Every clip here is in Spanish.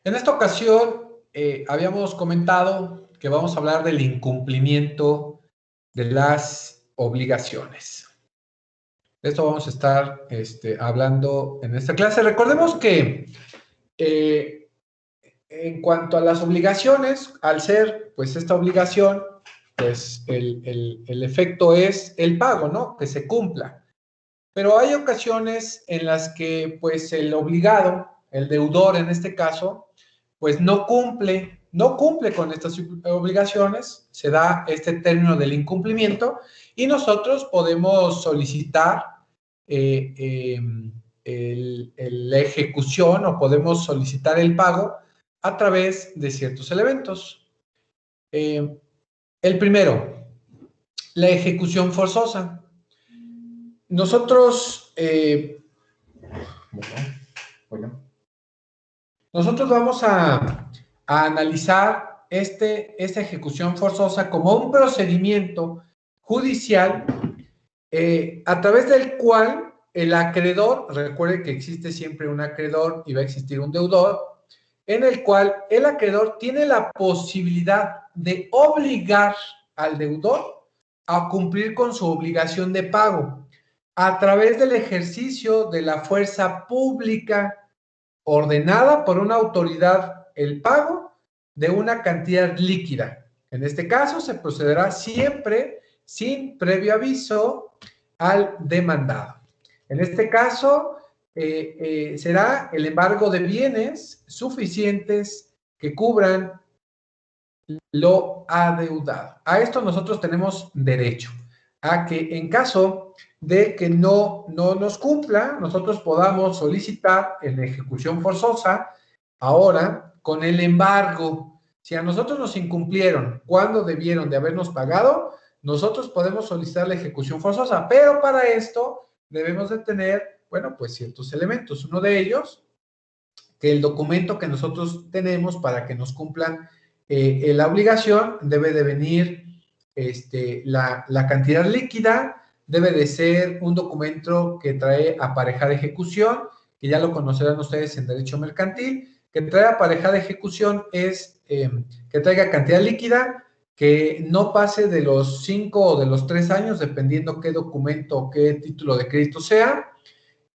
En esta ocasión habíamos comentado que vamos a hablar del incumplimiento de las obligaciones. De esto vamos a estar hablando en esta clase. Recordemos que en cuanto a las obligaciones, al ser pues esta obligación, pues el efecto es el pago, ¿no? Que se cumpla. Pero hay ocasiones en las que pues el obligado, el deudor en este caso, pues no cumple con estas obligaciones, se da este término del incumplimiento y nosotros podemos solicitar la ejecución o podemos solicitar el pago a través de ciertos elementos. El primero, la ejecución forzosa. Nosotros, nosotros vamos a analizar esta ejecución forzosa como un procedimiento judicial a través del cual el acreedor, recuerde que existe siempre un acreedor y va a existir un deudor, en el cual el acreedor tiene la posibilidad de obligar al deudor a cumplir con su obligación de pago a través del ejercicio de la fuerza pública ordenada por una autoridad el pago de una cantidad líquida. En este caso se procederá siempre sin previo aviso al demandado. En este caso será el embargo de bienes suficientes que cubran lo adeudado. A esto nosotros tenemos derecho, a que en caso de que no nos cumpla, nosotros podamos solicitar en la ejecución forzosa, ahora con el embargo. Si a nosotros nos incumplieron cuando debieron de habernos pagado, nosotros podemos solicitar la ejecución forzosa, pero para esto debemos de tener, bueno, pues ciertos elementos. Uno de ellos, que el documento que nosotros tenemos para que nos cumplan la obligación debe de venir la cantidad líquida, debe de ser un documento que trae aparejada ejecución, que ya lo conocerán ustedes en derecho mercantil, que trae aparejada ejecución es que traiga cantidad líquida, que no pase de los 5 o de los 3 años, dependiendo qué documento o qué título de crédito sea,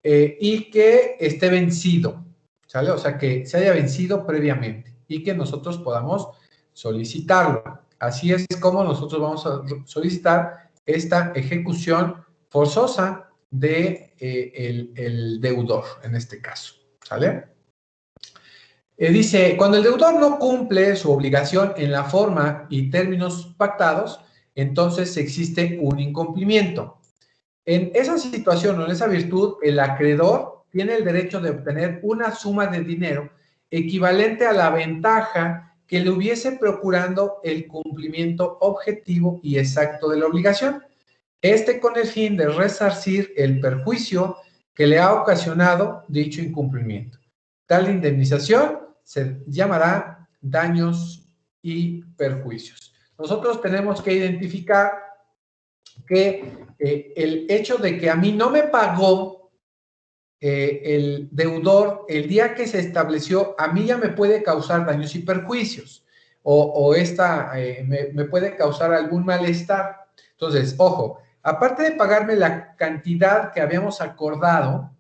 y que esté vencido, ¿sale? O sea, que se haya vencido previamente y que nosotros podamos solicitarlo. Así es como nosotros vamos a solicitar esta ejecución forzosa de el deudor, en este caso, ¿sale? Dice, cuando el deudor no cumple su obligación en la forma y términos pactados, entonces existe un incumplimiento. En esa situación o en esa virtud, el acreedor tiene el derecho de obtener una suma de dinero equivalente a la ventaja que le hubiese procurando el cumplimiento objetivo y exacto de la obligación, con el fin de resarcir el perjuicio que le ha ocasionado dicho incumplimiento. Tal indemnización se llamará daños y perjuicios. Nosotros tenemos que identificar que el hecho de que a mí no me pagó el deudor el día que se estableció, a mí ya me puede causar daños y perjuicios me puede causar algún malestar. Entonces, ojo, aparte de pagarme la cantidad que habíamos acordado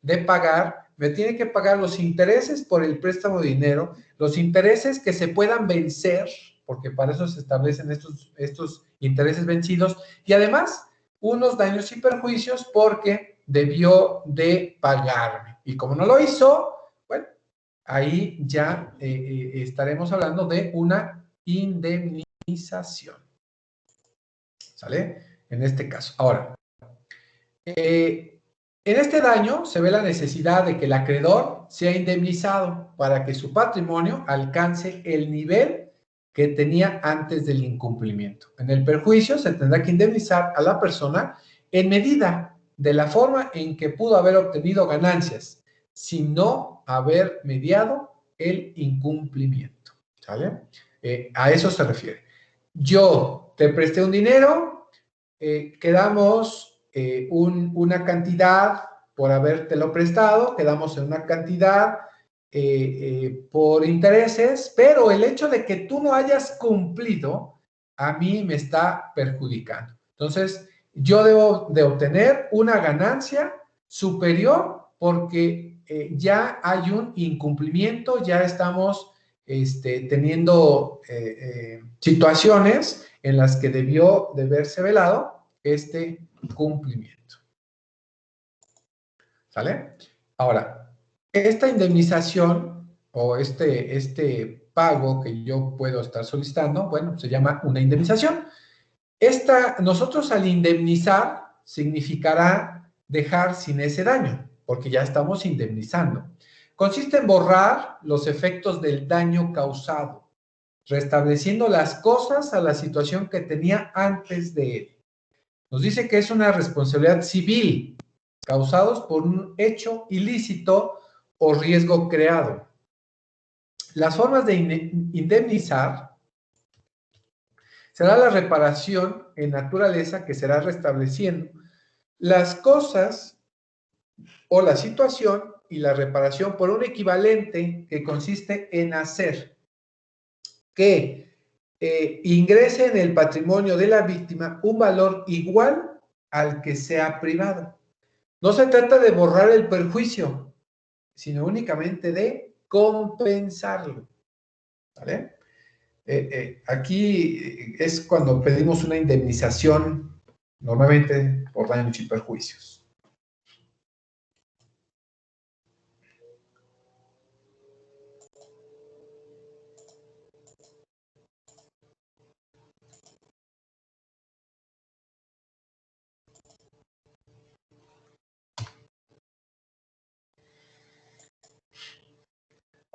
de pagar, me tiene que pagar los intereses por el préstamo de dinero, los intereses que se puedan vencer, porque para eso se establecen estos intereses vencidos, y además unos daños y perjuicios porque debió de pagarme. Y como no lo hizo, bueno, ahí ya estaremos hablando de una indemnización. ¿Sale? En este caso. Ahora, en este daño se ve la necesidad de que el acreedor sea indemnizado para que su patrimonio alcance el nivel que tenía antes del incumplimiento. En el perjuicio se tendrá que indemnizar a la persona en medida de la forma en que pudo haber obtenido ganancias, sin no haber mediado el incumplimiento. ¿Sale? A eso se refiere. Yo te presté un dinero, quedamos una cantidad por habértelo prestado, quedamos en una cantidad por intereses, pero el hecho de que tú no hayas cumplido, a mí me está perjudicando. Entonces, yo debo de obtener una ganancia superior porque ya hay un incumplimiento, ya estamos teniendo situaciones en las que debió de haberse velado este cumplimiento. ¿Sale? Ahora, esta indemnización o este pago que yo puedo estar solicitando, bueno, se llama una indemnización. Nosotros al indemnizar significará dejar sin ese daño, porque ya estamos indemnizando. Consiste en borrar los efectos del daño causado, restableciendo las cosas a la situación que tenía antes de él. Nos dice que es una responsabilidad civil causados por un hecho ilícito o riesgo creado. Las formas de indemnizar será la reparación en naturaleza que será restableciendo las cosas o la situación y la reparación por un equivalente que consiste en hacer que ingrese en el patrimonio de la víctima un valor igual al que sea privado. No se trata de borrar el perjuicio, sino únicamente de compensarlo. ¿Vale? Aquí es cuando pedimos una indemnización, normalmente por daños y perjuicios.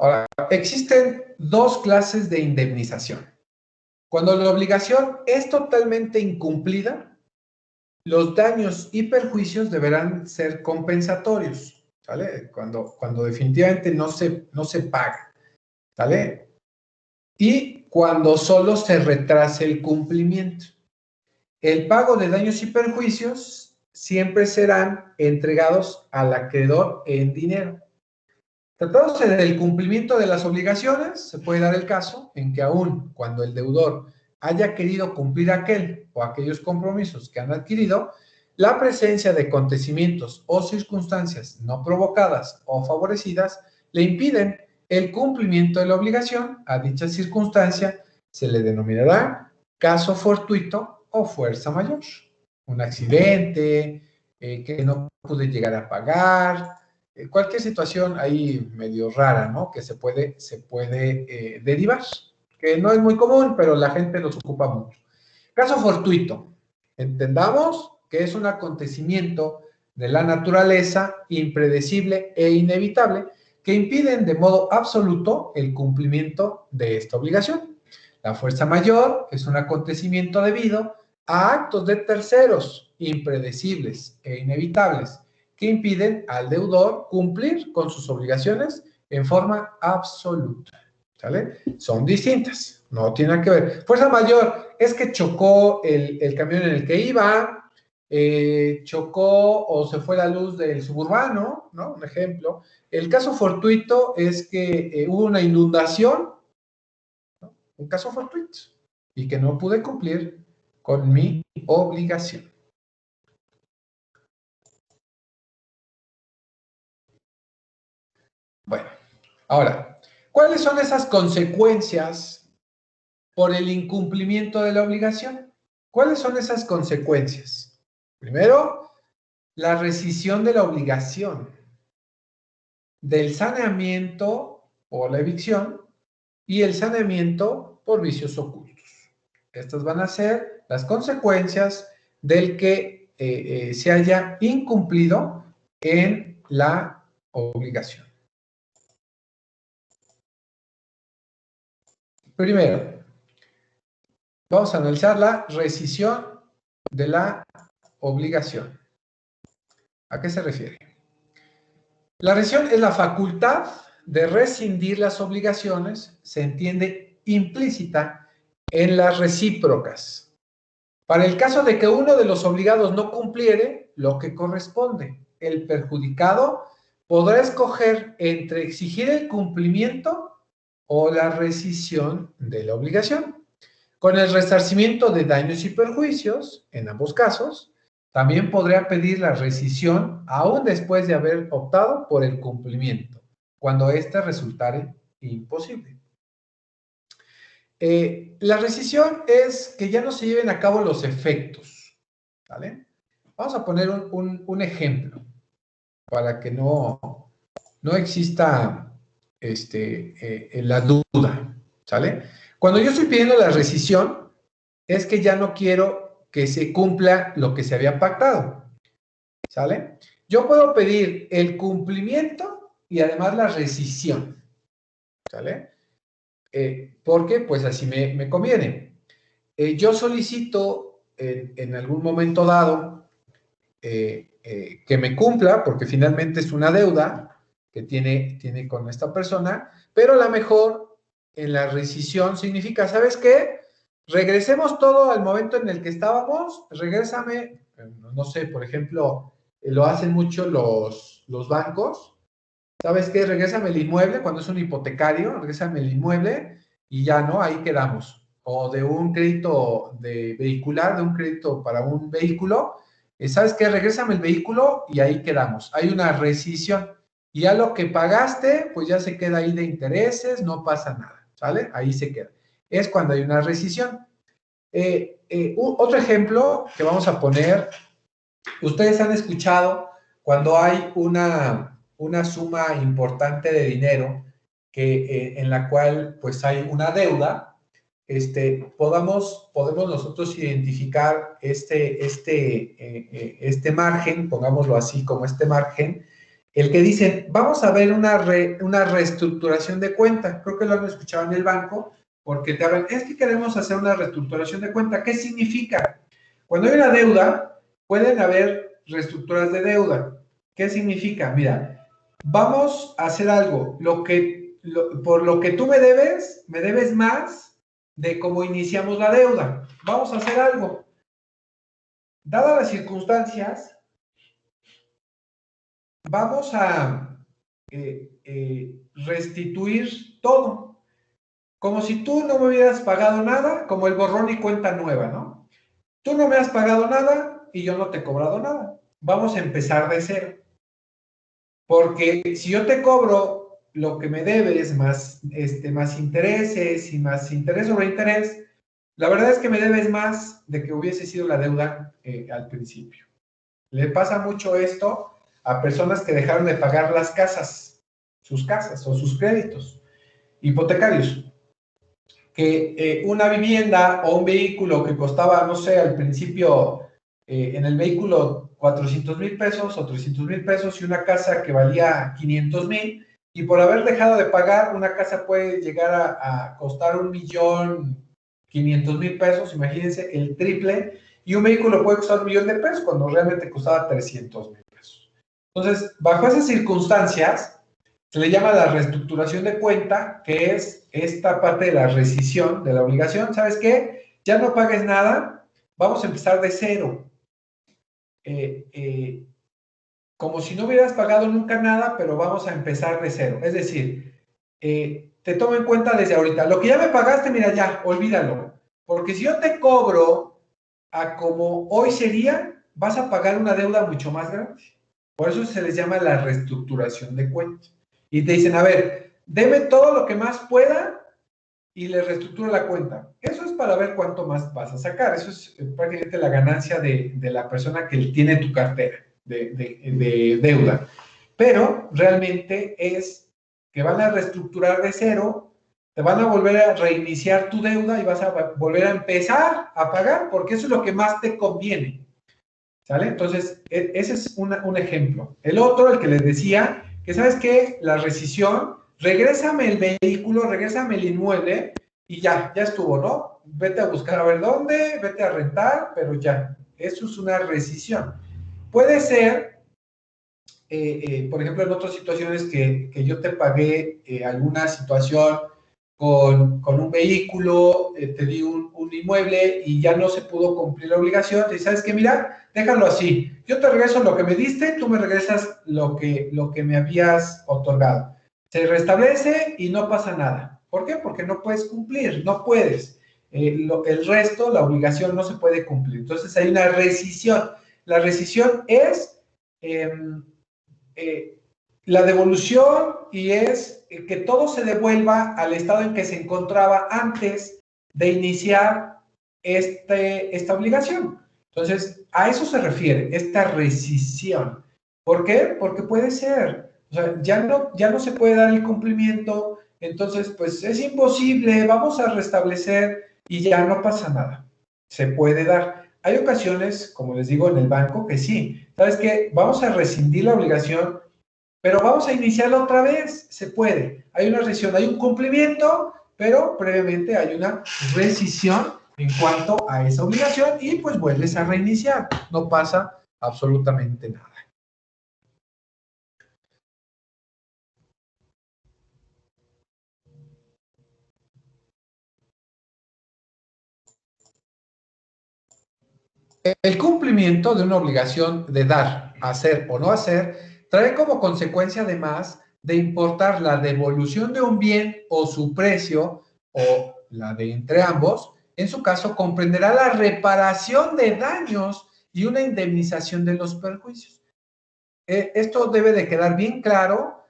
Ahora, existen dos clases de indemnización. Cuando la obligación es totalmente incumplida, los daños y perjuicios deberán ser compensatorios, ¿vale? Cuando definitivamente no se paga, ¿vale? Y cuando solo se retrase el cumplimiento. El pago de daños y perjuicios siempre serán entregados al acreedor en dinero. Tratándose del cumplimiento de las obligaciones, se puede dar el caso en que aun cuando el deudor haya querido cumplir aquel o aquellos compromisos que han adquirido, la presencia de acontecimientos o circunstancias no provocadas o favorecidas le impiden el cumplimiento de la obligación. A dicha circunstancia se le denominará caso fortuito o fuerza mayor. Un accidente, que no pude llegar a pagar, cualquier situación ahí medio rara, ¿no? Que se puede derivar, que no es muy común, pero la gente los ocupa mucho. Caso fortuito. Entendamos que es un acontecimiento de la naturaleza impredecible e inevitable que impiden de modo absoluto el cumplimiento de esta obligación. La fuerza mayor es un acontecimiento debido a actos de terceros impredecibles e inevitables que impiden al deudor cumplir con sus obligaciones en forma absoluta. ¿Sale? Son distintas, no tienen que ver. Fuerza mayor es que chocó el camión en el que iba, chocó o se fue la luz del suburbano, ¿no? Un ejemplo. El caso fortuito es que hubo una inundación, ¿no? Un caso fortuito, y que no pude cumplir con mi obligación. Bueno, ahora, ¿cuáles son esas consecuencias por el incumplimiento de la obligación? ¿Cuáles son esas consecuencias? Primero, la rescisión de la obligación, del saneamiento por la evicción y el saneamiento por vicios ocultos. Estas van a ser las consecuencias del que se haya incumplido en la obligación. Primero, vamos a analizar la rescisión de la obligación. ¿A qué se refiere? La rescisión es la facultad de rescindir las obligaciones, se entiende implícita en las recíprocas. Para el caso de que uno de los obligados no cumpliere lo que corresponde, el perjudicado podrá escoger entre exigir el cumplimiento o la rescisión de la obligación. Con el resarcimiento de daños y perjuicios, en ambos casos, también podría pedir la rescisión aún después de haber optado por el cumplimiento, cuando éste resultare imposible. La rescisión es que ya no se lleven a cabo los efectos, ¿vale? Vamos a poner un ejemplo para que no exista la duda, ¿sale? Cuando yo estoy pidiendo la rescisión, es que ya no quiero que se cumpla lo que se había pactado, ¿sale? Yo puedo pedir el cumplimiento y además la rescisión, ¿sale? Porque pues así me conviene. Yo solicito en algún momento dado que me cumpla, porque finalmente es una deuda que tiene con esta persona, pero a lo mejor en la rescisión significa, ¿sabes qué? Regresemos todo al momento en el que estábamos, regrésame, no sé, por ejemplo, lo hacen mucho los bancos, ¿sabes qué? Regrésame el inmueble, cuando es un hipotecario, regrésame el inmueble y ya, ¿no? Ahí quedamos. O de un crédito de vehicular, de un crédito para un vehículo, ¿sabes qué? Regrésame el vehículo y ahí quedamos. Hay una rescisión. Y ya lo que pagaste, pues ya se queda ahí de intereses, no pasa nada, ¿sale? Ahí se queda. Es cuando hay una rescisión. Otro ejemplo que vamos a poner, ustedes han escuchado cuando hay una suma importante de dinero en la cual pues hay una deuda, podemos nosotros identificar este margen, pongámoslo así como este margen, el que dicen, vamos a ver una reestructuración de cuenta. Creo que lo han escuchado en el banco, porque te hablan, es que queremos hacer una reestructuración de cuenta. ¿Qué significa? Cuando hay una deuda, pueden haber reestructuras de deuda. ¿Qué significa? Mira, vamos a hacer algo. Por lo que tú me debes más de cómo iniciamos la deuda. Vamos a hacer algo. Dadas las circunstancias, vamos a restituir todo. Como si tú no me hubieras pagado nada, como el borrón y cuenta nueva, ¿no? Tú no me has pagado nada y yo no te he cobrado nada. Vamos a empezar de cero. Porque si yo te cobro lo que me debes más intereses y más interés sobre interés, la verdad es que me debes más de que hubiese sido la deuda al principio. Le pasa mucho esto a personas que dejaron de pagar las casas, sus casas o sus créditos hipotecarios. Que una vivienda o un vehículo que costaba, no sé, al principio en el vehículo 400,000 pesos o 300,000 pesos y una casa que valía 500,000, y por haber dejado de pagar, una casa puede llegar a costar 1,500,000 pesos, imagínense, el triple, y un vehículo puede costar 1,000,000 de pesos cuando realmente costaba 300,000 pesos. Entonces, bajo esas circunstancias, se le llama la reestructuración de cuenta, que es esta parte de la rescisión de la obligación. ¿Sabes qué? Ya no pagues nada, vamos a empezar de cero. Como si no hubieras pagado nunca nada, pero vamos a empezar de cero. Es decir, te tomo en cuenta desde ahorita. Lo que ya me pagaste, mira, ya, olvídalo. Porque si yo te cobro a como hoy sería, vas a pagar una deuda mucho más grande. Por eso se les llama la reestructuración de cuentas. Y te dicen, a ver, deme todo lo que más pueda y le reestructuro la cuenta. Eso es para ver cuánto más vas a sacar. Eso es prácticamente la ganancia de la persona que tiene tu cartera de deuda. Pero realmente es que van a reestructurar de cero, te van a volver a reiniciar tu deuda y vas a volver a empezar a pagar, porque eso es lo que más te conviene. ¿Sale? Entonces, ese es un ejemplo. El otro, el que les decía, que ¿sabes qué? La rescisión, regrésame el vehículo, regrésame el inmueble y ya estuvo, ¿no? Vete a buscar a ver dónde, vete a rentar, pero ya. Eso es una rescisión. Puede ser, por ejemplo, en otras situaciones que yo te pagué alguna situación con un vehículo, te di un inmueble y ya no se pudo cumplir la obligación, y sabes que mira, déjalo así, yo te regreso lo que me diste, tú me regresas lo que me habías otorgado. Se restablece y no pasa nada. ¿Por qué? Porque no puedes cumplir, no puedes. El resto, la obligación no se puede cumplir. Entonces hay una rescisión. La rescisión es la devolución y es que todo se devuelva al estado en que se encontraba antes de iniciar esta obligación. Entonces, a eso se refiere, esta rescisión. ¿Por qué? Porque puede ser, o sea, ya no se puede dar el cumplimiento, entonces, pues es imposible, vamos a restablecer y ya no pasa nada. Se puede dar. Hay ocasiones, como les digo, en el banco, que sí, ¿sabes qué? Vamos a rescindir la obligación, pero vamos a iniciarla otra vez, se puede. Hay una rescisión, hay un cumplimiento, pero previamente hay una rescisión en cuanto a esa obligación y pues vuelves a reiniciar. No pasa absolutamente nada. El cumplimiento de una obligación de dar, hacer o no hacer trae como consecuencia además de importar la devolución de un bien o su precio o la de entre ambos. En su caso, comprenderá la reparación de daños y una indemnización de los perjuicios. Esto debe de quedar bien claro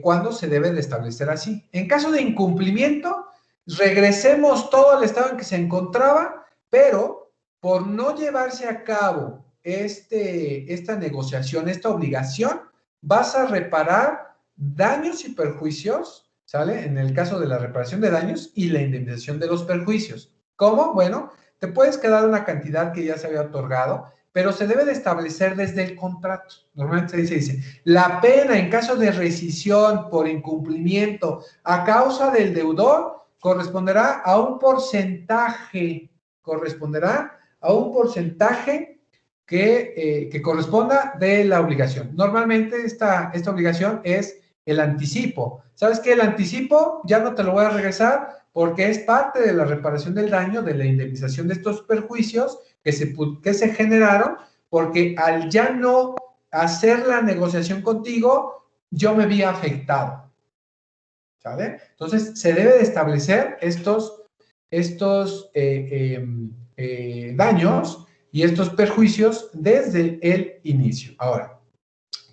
cuando se debe de establecer así. En caso de incumplimiento, regresemos todo al estado en que se encontraba, pero por no llevarse a cabo esta negociación, esta obligación, vas a reparar daños y perjuicios, ¿sale? En el caso de la reparación de daños y la indemnización de los perjuicios. ¿Cómo? Bueno, te puedes quedar una cantidad que ya se había otorgado, pero se debe de establecer desde el contrato. Normalmente se dice, la pena en caso de rescisión por incumplimiento a causa del deudor corresponderá a un porcentaje, que corresponda de la obligación. Normalmente esta obligación es el anticipo. ¿Sabes qué? El anticipo ya no te lo voy a regresar porque es parte de la reparación del daño, de la indemnización de estos perjuicios que se generaron, porque al ya no hacer la negociación contigo, yo me vi afectado. ¿Sale? Entonces, se debe de establecer estos daños y estos perjuicios desde el inicio. Ahora,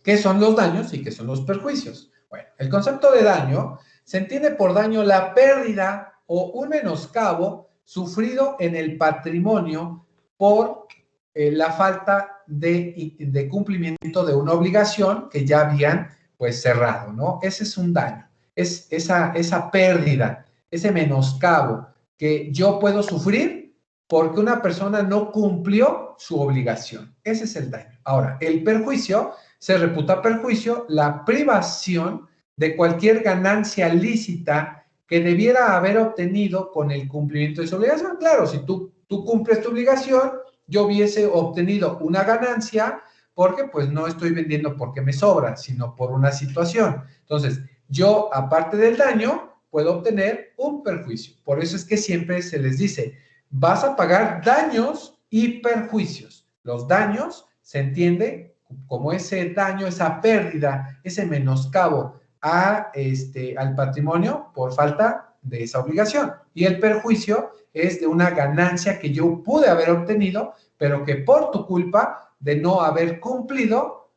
¿qué son los daños y qué son los perjuicios? Bueno, el concepto de daño se entiende por daño la pérdida o un menoscabo sufrido en el patrimonio por la falta de cumplimiento de una obligación que ya habían pues cerrado, ¿no? Ese es un daño, es esa pérdida, ese menoscabo que yo puedo sufrir porque una persona no cumplió su obligación. Ese es el daño. Ahora, el perjuicio se reputa perjuicio la privación de cualquier ganancia lícita que debiera haber obtenido con el cumplimiento de su obligación. Claro, si tú cumples tu obligación, yo hubiese obtenido una ganancia porque pues no estoy vendiendo porque me sobra, sino por una situación. Entonces, yo, aparte del daño, puedo obtener un perjuicio. Por eso es que siempre se les dice, vas a pagar daños y perjuicios. Los daños se entiende como ese daño, esa pérdida, ese menoscabo al patrimonio por falta de esa obligación. Y el perjuicio es de una ganancia que yo pude haber obtenido, pero que por tu culpa de no haber cumplido,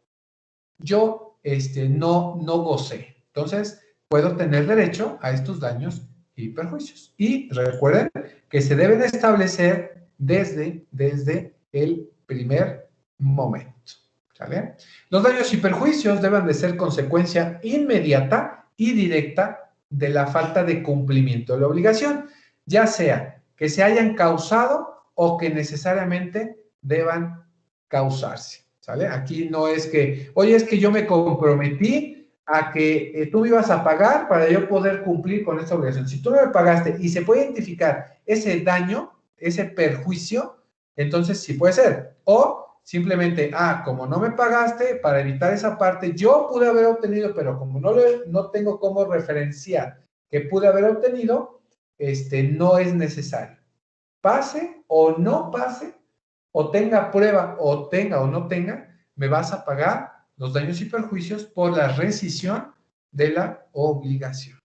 yo no gocé. Entonces, puedo tener derecho a estos daños y perjuicios. Y recuerden que se deben establecer desde el primer momento. ¿Sale? Los daños y perjuicios deben de ser consecuencia inmediata y directa de la falta de cumplimiento de la obligación, ya sea que se hayan causado o que necesariamente deban causarse. ¿Sale? Aquí no es que, oye, es que yo me comprometí a que tú me ibas a pagar para yo poder cumplir con esta obligación. Si tú no me pagaste y se puede identificar ese daño, ese perjuicio, entonces sí puede ser. O simplemente, como no me pagaste, para evitar esa parte, yo pude haber obtenido, pero como no tengo cómo referenciar que pude haber obtenido, no es necesario. Pase o no pase, o tenga prueba, o tenga o no tenga, me vas a pagar los daños y perjuicios por la rescisión de la obligación.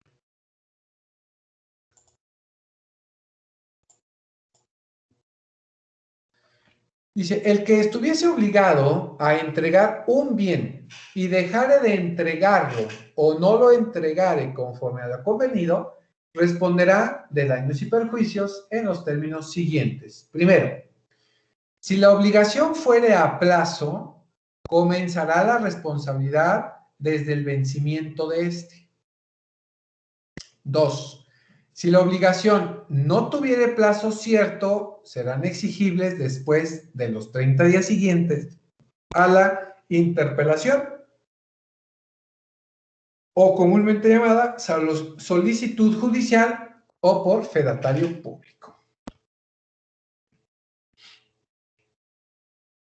Dice, el que estuviese obligado a entregar un bien y dejare de entregarlo o no lo entregare conforme a lo convenido, responderá de daños y perjuicios en los términos siguientes. Primero, si la obligación fuere a plazo, comenzará la responsabilidad desde el vencimiento de este. 2. Si la obligación no tuviere plazo cierto, serán exigibles después de los 30 días siguientes a la interpelación, o comúnmente llamada solicitud judicial o por fedatario público.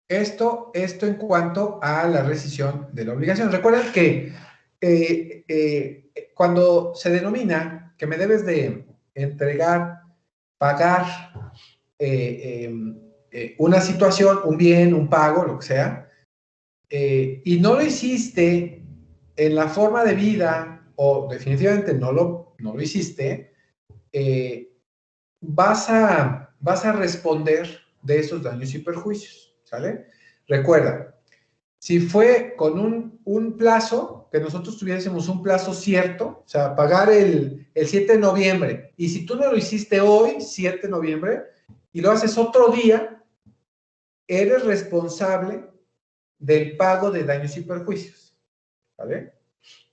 Esto en cuanto a la rescisión de la obligación. Recuerden que cuando se denomina que me debes de entregar, pagar una situación, un bien, un pago, lo que sea, y no lo hiciste en la forma de vida o definitivamente no lo hiciste, vas a responder de esos daños y perjuicios, ¿sale? Recuerda, si fue con un plazo, que nosotros tuviésemos un plazo cierto, o sea, pagar el 7 de noviembre, y si tú no lo hiciste hoy, 7 de noviembre, y lo haces otro día, eres responsable del pago de daños y perjuicios, ¿vale?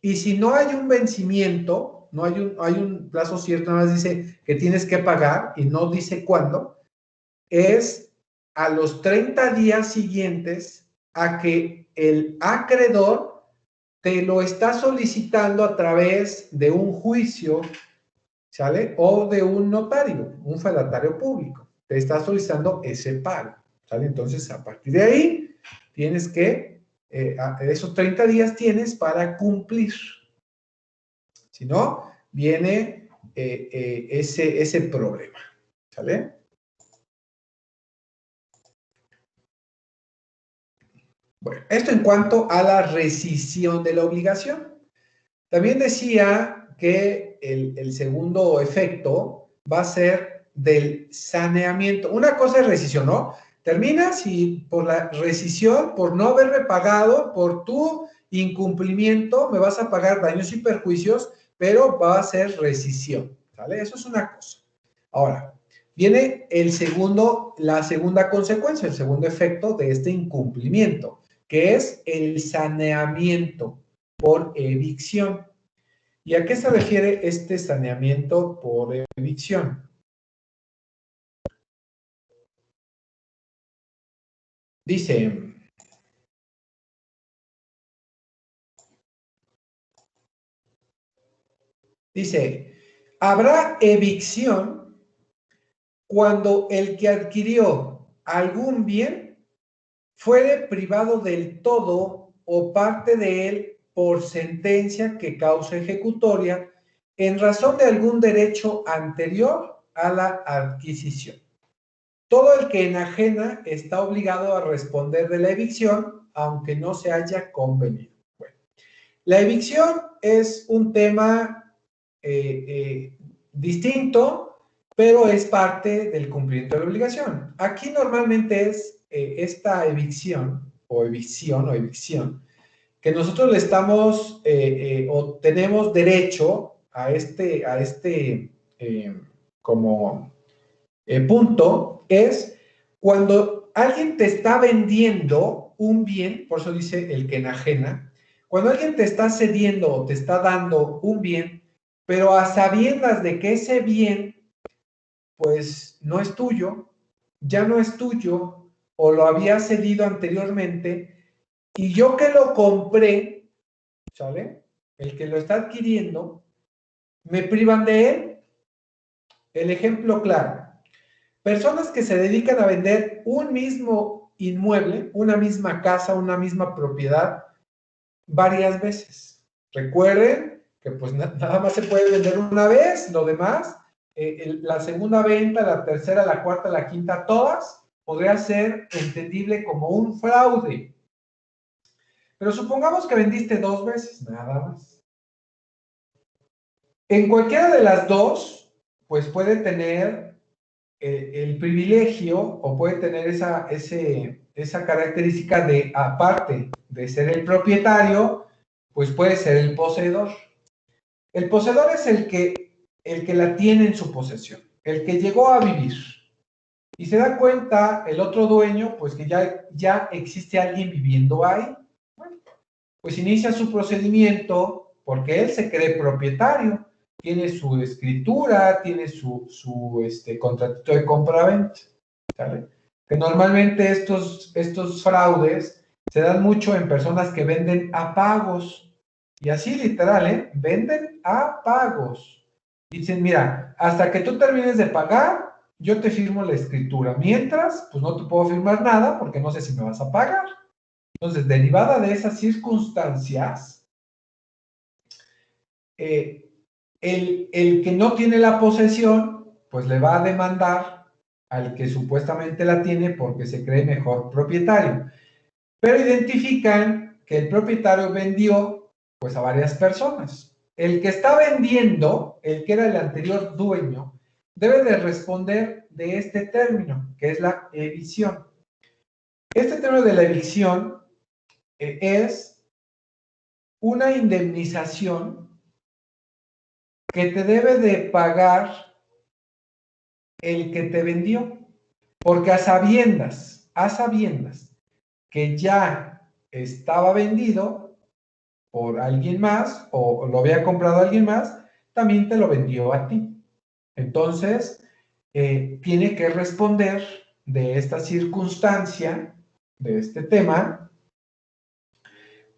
Y si no hay un vencimiento, no hay un plazo cierto, nada más dice que tienes que pagar y no dice cuándo, es a los 30 días siguientes a que el acreedor te lo está solicitando a través de un juicio, ¿sale? O de un notario, un fedatario público. Te está solicitando ese pago, ¿sale? Entonces, a partir de ahí, tienes que, esos 30 días tienes para cumplir. Si no, viene ese problema, ¿sale? Bueno, esto en cuanto a la rescisión de la obligación. También decía que el segundo efecto va a ser del saneamiento. Una cosa es rescisión, ¿no? Terminas y por la rescisión, por no haberme pagado, por tu incumplimiento, me vas a pagar daños y perjuicios, pero va a ser rescisión, ¿vale? Eso es una cosa. Ahora, viene la segunda consecuencia, el segundo efecto de este incumplimiento, que es el saneamiento por evicción. ¿Y a qué se refiere este saneamiento por evicción? Dice, habrá evicción cuando el que adquirió algún bien fuere privado del todo o parte de él por sentencia que cause ejecutoria en razón de algún derecho anterior a la adquisición. Todo el que enajena está obligado a responder de la evicción, aunque no se haya convenido. Bueno, la evicción es un tema distinto, pero es parte del cumplimiento de la obligación. Aquí normalmente es esta evicción, que nosotros le estamos o tenemos derecho a este como punto, es cuando alguien te está vendiendo un bien, por eso dice el que enajena, cuando alguien te está cediendo o te está dando un bien, pero a sabiendas de que ese bien, pues no es tuyo, ya no es tuyo, o lo había cedido anteriormente, y yo que lo compré, ¿sale? El que lo está adquiriendo, me privan de él. El ejemplo claro, personas que se dedican a vender un mismo inmueble, una misma casa, una misma propiedad, varias veces. Recuerden que pues nada más se puede vender una vez, lo demás la segunda venta, la tercera, la cuarta, la quinta, todas, podría ser entendible como un fraude. Pero supongamos que vendiste 2 veces, nada más. En cualquiera de las dos, pues puede tener el privilegio o puede tener esa característica de, aparte de ser el propietario, pues puede ser el poseedor. El poseedor es el que la tiene en su posesión, el que llegó a vivir. Y se da cuenta el otro dueño, pues que ya existe alguien viviendo ahí. Bueno, pues inicia su procedimiento porque él se cree propietario. Tiene su escritura, tiene su contratito de compra-venta, ¿sale? Que normalmente estos fraudes se dan mucho en personas que venden a pagos. Y así literal, ¿eh? Venden a pagos. Dicen, mira, hasta que tú termines de pagar, yo te firmo la escritura. Mientras, pues no te puedo firmar nada porque no sé si me vas a pagar. Entonces, derivada de esas circunstancias, el que no tiene la posesión, pues le va a demandar al que supuestamente la tiene porque se cree mejor propietario. Pero identifican que el propietario vendió pues a varias personas. El que está vendiendo, el que era el anterior dueño, debe de responder de este término, que es la evicción. Este término de la evicción es una indemnización que te debe de pagar el que te vendió, porque a sabiendas que ya estaba vendido por alguien más o lo había comprado alguien más, también te lo vendió a ti. Entonces, tiene que responder de esta circunstancia, de este tema,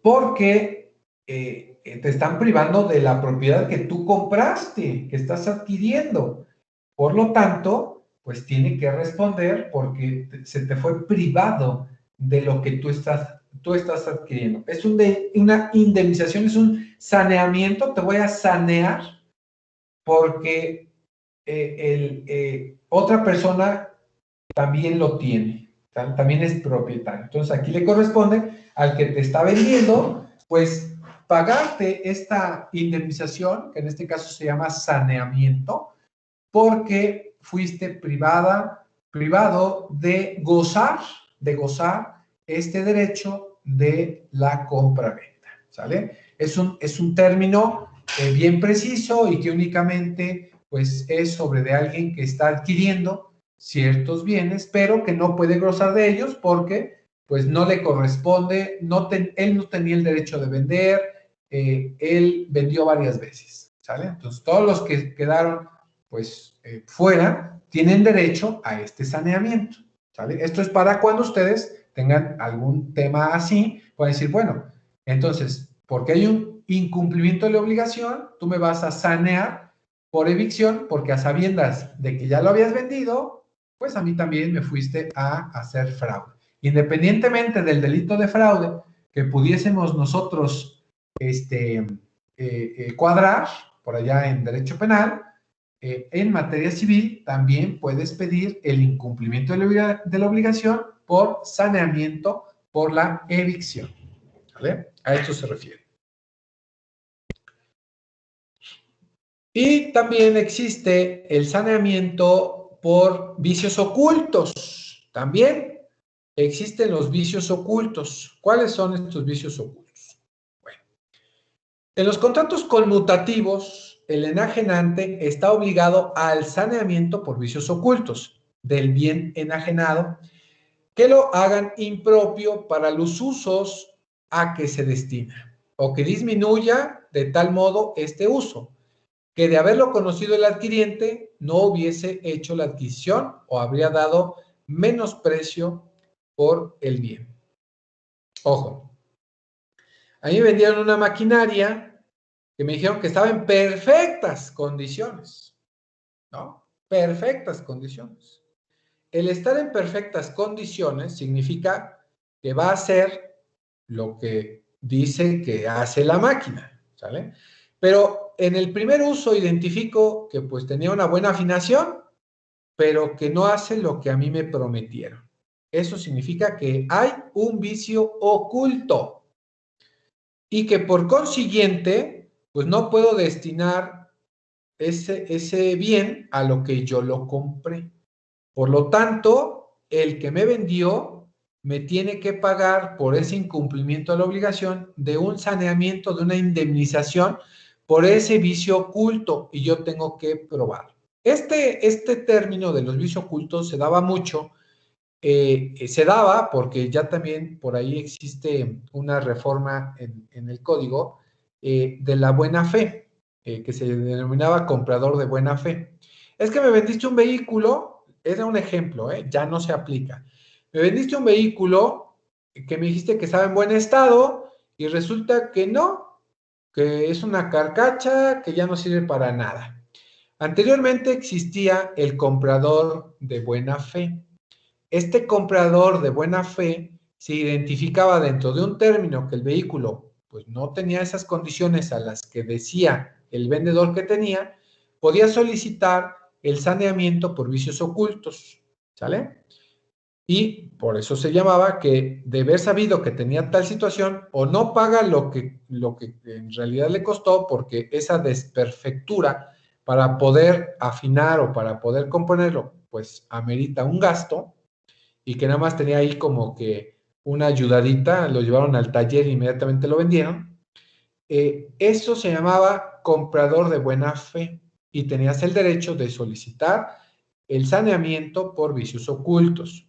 porque te están privando de la propiedad que tú compraste, que estás adquiriendo. Por lo tanto, pues tiene que responder porque se te fue privado de lo que tú estás adquiriendo. Es una indemnización, es un saneamiento. Te voy a sanear porque otra persona también lo tiene, también es propietario. Entonces aquí le corresponde al que te está vendiendo, pues pagarte esta indemnización, que en este caso se llama saneamiento, porque fuiste privado de gozar este derecho de la compra-venta, ¿sale? Es un término bien preciso y que únicamente pues es sobre de alguien que está adquiriendo ciertos bienes, pero que no puede gozar de ellos porque pues no le corresponde, él no tenía el derecho de vender, él vendió varias veces, ¿sale? Entonces todos los que quedaron pues fuera tienen derecho a este saneamiento, ¿sale? Esto es para cuando ustedes tengan algún tema así, pueden decir, bueno, entonces, porque hay un incumplimiento de la obligación, tú me vas a sanear por evicción, porque a sabiendas de que ya lo habías vendido, pues a mí también me fuiste a hacer fraude. Independientemente del delito de fraude que pudiésemos nosotros cuadrar por allá en derecho penal, en materia civil también puedes pedir el incumplimiento de la obligación por saneamiento por la evicción, ¿vale? A esto se refiere. Y también existe el saneamiento por vicios ocultos. También existen los vicios ocultos. ¿Cuáles son estos vicios ocultos? Bueno, en los contratos conmutativos, el enajenante está obligado al saneamiento por vicios ocultos del bien enajenado que lo hagan impropio para los usos a que se destina o que disminuya de tal modo este uso que de haberlo conocido el adquiriente no hubiese hecho la adquisición o habría dado menos precio por el bien. Ojo, a mí me vendieron una maquinaria que me dijeron que estaba en perfectas condiciones, ¿no? Perfectas condiciones. El estar en perfectas condiciones significa que va a hacer lo que dice que hace la máquina, ¿sale? Pero Pero en el primer uso identifico que pues tenía una buena afinación, pero que no hace lo que a mí me prometieron. Eso significa que hay un vicio oculto y que por consiguiente, pues no puedo destinar ese bien a lo que yo lo compré. Por lo tanto, el que me vendió me tiene que pagar por ese incumplimiento de la obligación de un saneamiento, de una indemnización por ese vicio oculto y yo tengo que probar. Este término de los vicios ocultos se daba mucho, se daba porque ya también por ahí existe una reforma en el código de la buena fe, que se denominaba comprador de buena fe. Es que me vendiste un vehículo, era un ejemplo, ya no se aplica. Me vendiste un vehículo que me dijiste que estaba en buen estado y resulta que no, que es una carcacha que ya no sirve para nada. Anteriormente existía el comprador de buena fe. Este comprador de buena fe se identificaba dentro de un término que el vehículo pues no tenía esas condiciones a las que decía el vendedor que tenía, podía solicitar el saneamiento por vicios ocultos, ¿sale? Y por eso se llamaba que de haber sabido que tenía tal situación o no paga lo que en realidad le costó porque esa desperfectura para poder afinar o para poder componerlo pues amerita un gasto y que nada más tenía ahí como que una ayudadita, lo llevaron al taller e inmediatamente lo vendieron. Eso se llamaba comprador de buena fe y tenías el derecho de solicitar el saneamiento por vicios ocultos.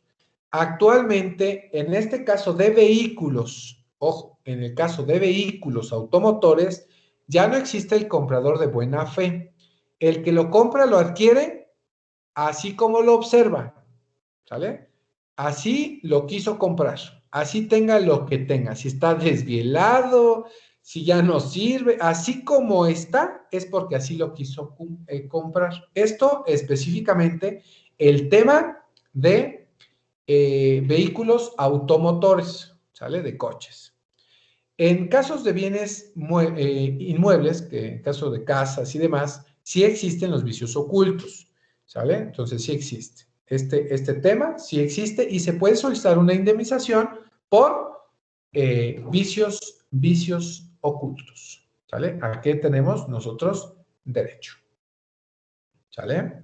Actualmente, en este caso de vehículos, ojo, en el caso de vehículos automotores, ya no existe el comprador de buena fe. El que lo compra lo adquiere así como lo observa, ¿sale? Así lo quiso comprar, así tenga lo que tenga, si está desvielado, si ya no sirve, así como está, es porque así lo quiso comprar. Esto específicamente el tema de vehículos automotores, ¿sale? De coches. En casos de bienes inmuebles, que en caso de casas y demás, sí existen los vicios ocultos, ¿sale? Entonces sí existe. Este tema sí existe y se puede solicitar una indemnización por vicios ocultos, ¿sale? ¿A qué tenemos nosotros derecho? ¿Sale?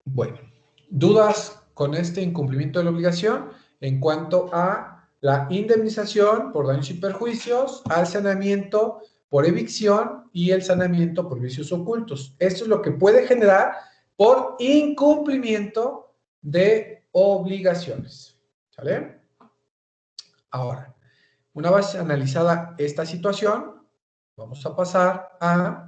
Bueno, ¿dudas con este incumplimiento de la obligación en cuanto a la indemnización por daños y perjuicios, al saneamiento por evicción y el saneamiento por vicios ocultos? Esto es lo que puede generar por incumplimiento de obligaciones. ¿Sale? Ahora, una vez analizada esta situación, vamos a pasar a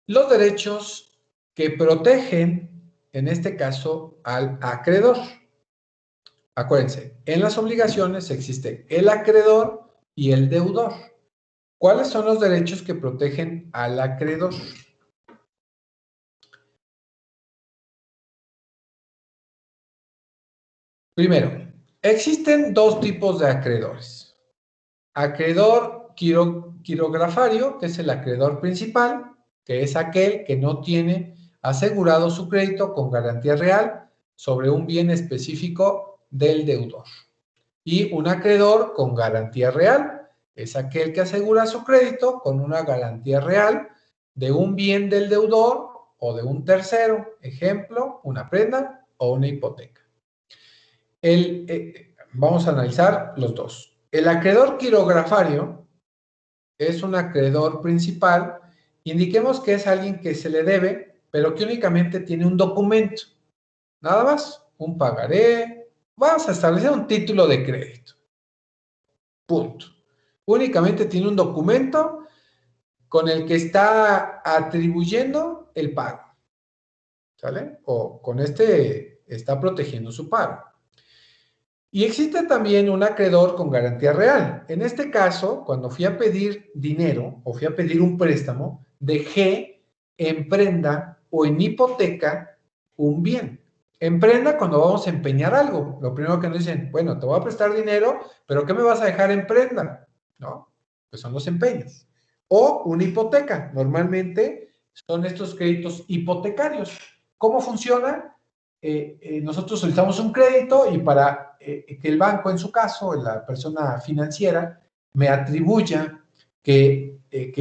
los derechos que protegen, en este caso, al acreedor. Acuérdense, en las obligaciones existe el acreedor y el deudor. ¿Cuáles son los derechos que protegen al acreedor? Primero, existen dos tipos de acreedores. Acreedor quirografario, que es el acreedor principal, que es aquel que no tiene asegurado su crédito con garantía real sobre un bien específico del deudor. Y un acreedor con garantía real es aquel que asegura su crédito con una garantía real de un bien del deudor o de un tercero, ejemplo, una prenda o una hipoteca. Vamos a analizar los dos. El acreedor quirografario es un acreedor principal. Indiquemos que es alguien que se le debe, pero que únicamente tiene un documento. Nada más, un pagaré. Vamos a establecer un título de crédito. Punto. Únicamente tiene un documento con el que está atribuyendo el pago. ¿Sale? O con este está protegiendo su pago. Y existe también un acreedor con garantía real. En este caso, cuando fui a pedir dinero o fui a pedir un préstamo, dejé en prenda o en hipoteca un bien. Emprenda cuando vamos a empeñar algo. Lo primero que nos dicen, bueno, te voy a prestar dinero, pero ¿qué me vas a dejar en prenda? ¿No? Pues son los empeños. O una hipoteca. Normalmente son estos créditos hipotecarios. ¿Cómo funciona? Nosotros solicitamos un crédito y para que el banco, en su caso, la persona financiera, me atribuya que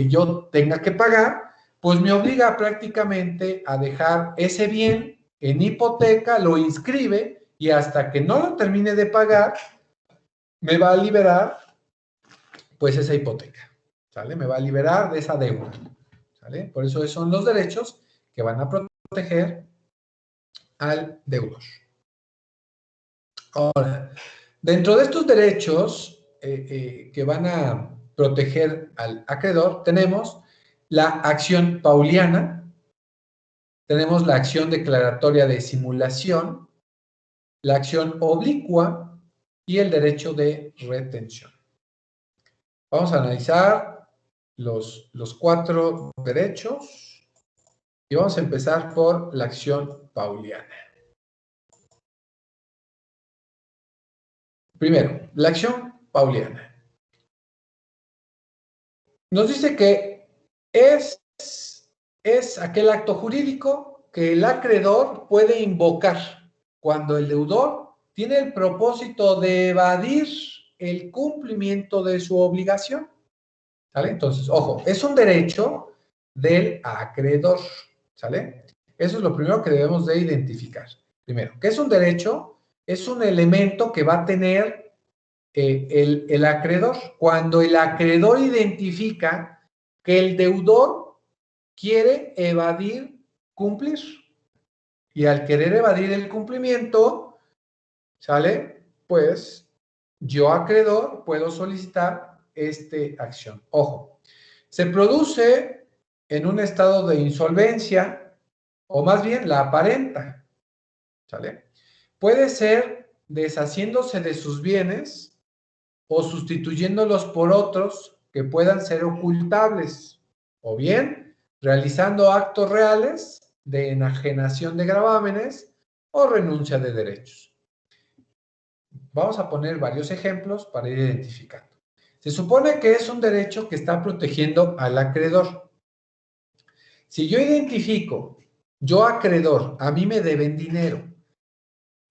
yo tenga que pagar, pues me obliga prácticamente a dejar ese bien en hipoteca, lo inscribe y hasta que no lo termine de pagar, me va a liberar pues esa hipoteca, ¿sale? Me va a liberar de esa deuda, ¿sale? Por eso esos son los derechos que van a proteger al deudor. Ahora, dentro de estos derechos que van a proteger al acreedor, tenemos la acción pauliana, tenemos la acción declaratoria de simulación, la acción oblicua y el derecho de retención. Vamos a analizar los 4 derechos y vamos a empezar por la acción pauliana. Primero, la acción pauliana. Nos dice que es aquel acto jurídico que el acreedor puede invocar cuando el deudor tiene el propósito de evadir el cumplimiento de su obligación. ¿Sale? Entonces, ojo, es un derecho del acreedor. ¿Sale? Eso es lo primero que debemos de identificar. Primero, ¿qué es un derecho? Es un elemento que va a tener el acreedor. Cuando el acreedor identifica que el deudor quiere evadir cumplir. Y al querer evadir el cumplimiento, ¿sale? Pues yo, acreedor, puedo solicitar esta acción. Ojo, se produce en un estado de insolvencia, o más bien la aparenta, ¿sale? Puede ser deshaciéndose de sus bienes o sustituyéndolos por otros que puedan ser ocultables, o bien realizando actos reales de enajenación de gravámenes o renuncia de derechos. Vamos a poner varios ejemplos para ir identificando. Se supone que es un derecho que está protegiendo al acreedor. Si yo identifico, yo acreedor, a mí me deben dinero.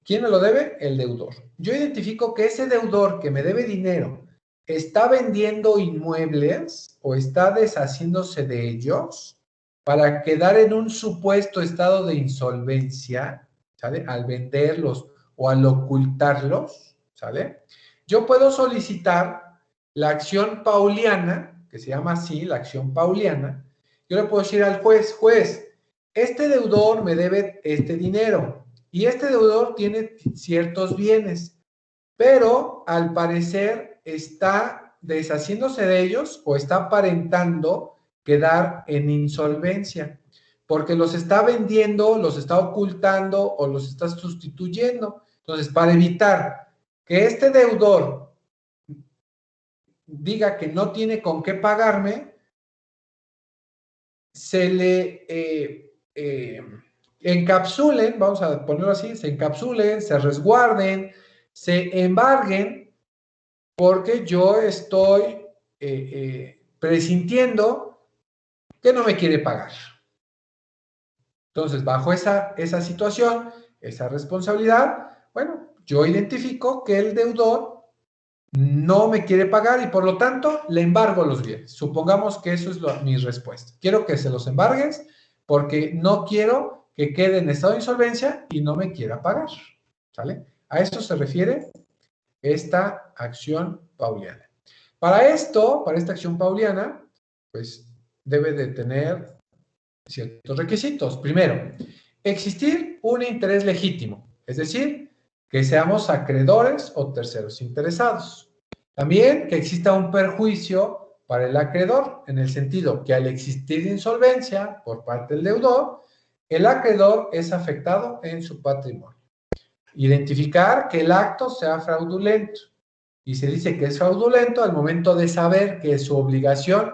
¿Quién me lo debe? El deudor. Yo identifico que ese deudor que me debe dinero está vendiendo inmuebles o está deshaciéndose de ellos para quedar en un supuesto estado de insolvencia, ¿sale? Al venderlos o al ocultarlos, ¿sale? Yo puedo solicitar la acción pauliana, que se llama así, la acción pauliana. Yo le puedo decir al juez, este deudor me debe este dinero y este deudor tiene ciertos bienes, pero al parecer está deshaciéndose de ellos o está aparentando quedar en insolvencia, porque los está vendiendo, los está ocultando o los está sustituyendo. Entonces, para evitar que este deudor diga que no tiene con qué pagarme, se le encapsulen, vamos a ponerlo así, se encapsulen, se resguarden, se embarguen, porque yo estoy presintiendo que no me quiere pagar. Entonces, bajo esa situación, esa responsabilidad, bueno, yo identifico que el deudor no me quiere pagar y por lo tanto le embargo los bienes. Supongamos que eso es mi respuesta. Quiero que se los embargues porque no quiero que quede en estado de insolvencia y no me quiera pagar. ¿Sale? A esto se refiere esta acción pauliana. Para esto, para esta acción pauliana, pues debe de tener ciertos requisitos. Primero, existir un interés legítimo, es decir, que seamos acreedores o terceros interesados. También que exista un perjuicio para el acreedor, en el sentido que al existir insolvencia por parte del deudor, el acreedor es afectado en su patrimonio. Identificar que el acto sea fraudulento. Y se dice que es fraudulento al momento de saber que su obligación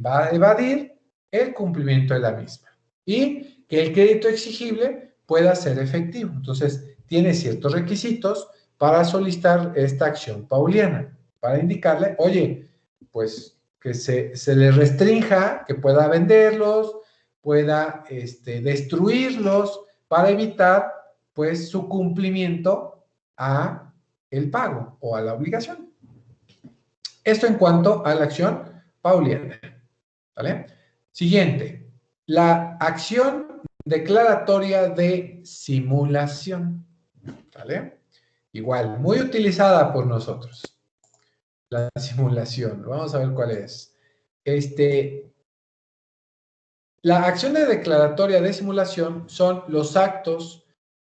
va a evadir el cumplimiento de la misma. Y que el crédito exigible pueda ser efectivo. Entonces, tiene ciertos requisitos para solicitar esta acción pauliana, para indicarle, oye, pues que se le restrinja, que pueda venderlos, pueda destruirlos, para evitar, pues, su cumplimiento a el pago o a la obligación. Esto en cuanto a la acción pauliana, ¿vale? Siguiente, la acción declaratoria de simulación, ¿vale? Igual, muy utilizada por nosotros. La simulación, vamos a ver cuál es. La acción de declaratoria de simulación son los actos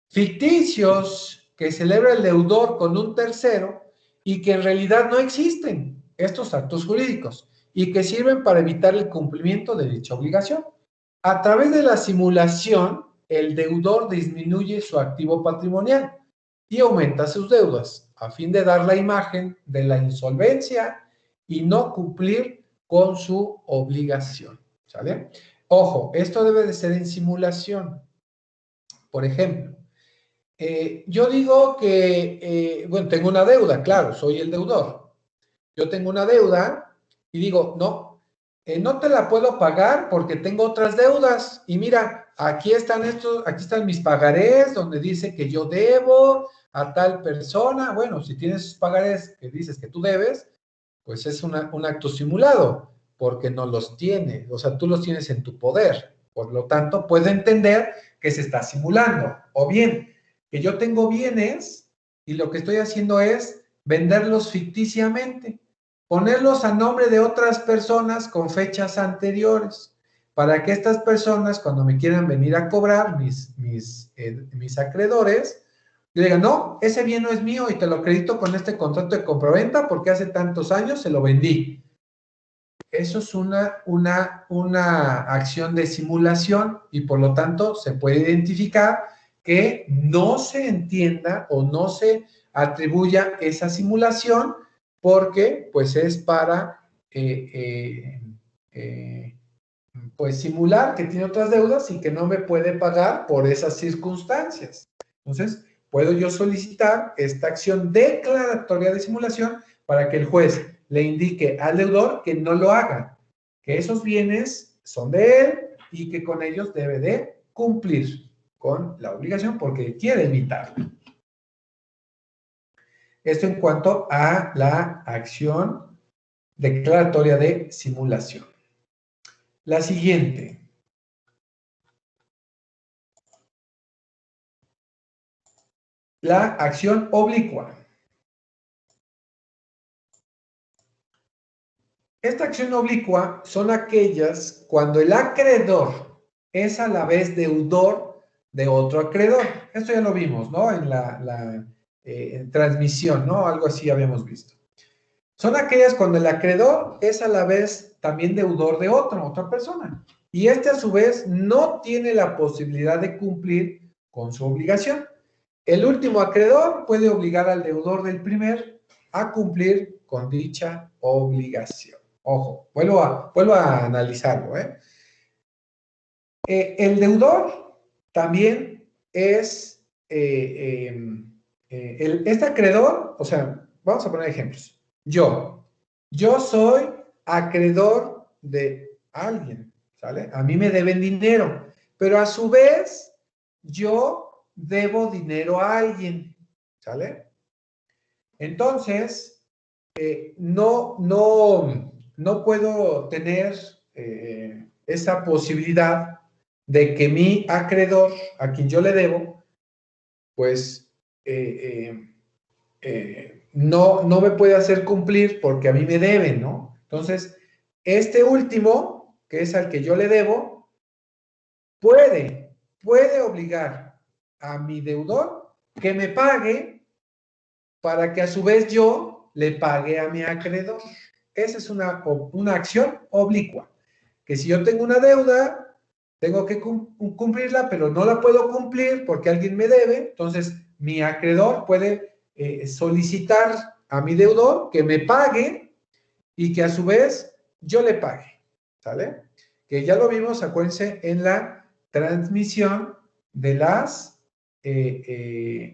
ficticios que celebra el deudor con un tercero y que en realidad no existen, estos actos jurídicos, y que sirven para evitar el cumplimiento de dicha obligación. A través de la simulación, el deudor disminuye su activo patrimonial y aumenta sus deudas, a fin de dar la imagen de la insolvencia y no cumplir con su obligación, ¿sale? Ojo, esto debe de ser en simulación. Por ejemplo, yo digo que, bueno, tengo una deuda, claro, soy el deudor. Yo tengo una deuda y digo, no, no te la puedo pagar porque tengo otras deudas. Y mira, aquí están mis pagarés donde dice que yo debo a tal persona. Bueno, si tienes pagarés que dices que tú debes, pues es un acto simulado, porque no los tiene, o sea, tú los tienes en tu poder. Por lo tanto, puedo entender que se está simulando. O bien, que yo tengo bienes y lo que estoy haciendo es venderlos ficticiamente, ponerlos a nombre de otras personas con fechas anteriores, para que estas personas, cuando me quieran venir a cobrar, mis acreedores, yo diga, no, ese bien no es mío y te lo acredito con este contrato de compraventa porque hace tantos años se lo vendí. Eso es una acción de simulación y por lo tanto se puede identificar que no se entienda o no se atribuya esa simulación porque pues es para pues simular que tiene otras deudas y que no me puede pagar por esas circunstancias. Entonces, puedo yo solicitar esta acción declaratoria de simulación para que el juez le indique al deudor que no lo haga, que esos bienes son de él y que con ellos debe de cumplir con la obligación porque quiere evitarlo. Esto en cuanto a la acción declaratoria de simulación. La siguiente. La acción oblicua. Esta acción oblicua son aquellas cuando el acreedor es a la vez deudor de otro acreedor. Esto ya lo vimos, ¿no? En la transmisión, ¿no? Algo así habíamos visto. Son aquellas cuando el acreedor es a la vez también deudor de otra persona. Y este a su vez no tiene la posibilidad de cumplir con su obligación. El último acreedor puede obligar al deudor del primer a cumplir con dicha obligación. Ojo, vuelvo a analizarlo, ¿eh? El deudor también es, este acreedor, o sea, vamos a poner ejemplos. Yo soy acreedor de alguien, ¿sale? A mí me deben dinero, pero a su vez, yo debo dinero a alguien, ¿sale? Entonces, no puedo tener esa posibilidad de que mi acreedor, a quien yo le debo, pues no me puede hacer cumplir porque a mí me deben, ¿no? Entonces, este último, que es al que yo le debo, puede obligar a mi deudor que me pague para que a su vez yo le pague a mi acreedor. Esa es una acción oblicua, que si yo tengo una deuda, tengo que cumplirla, pero no la puedo cumplir porque alguien me debe, entonces mi acreedor puede solicitar a mi deudor que me pague y que a su vez yo le pague, ¿sale? Que ya lo vimos, acuérdense, en la transmisión de las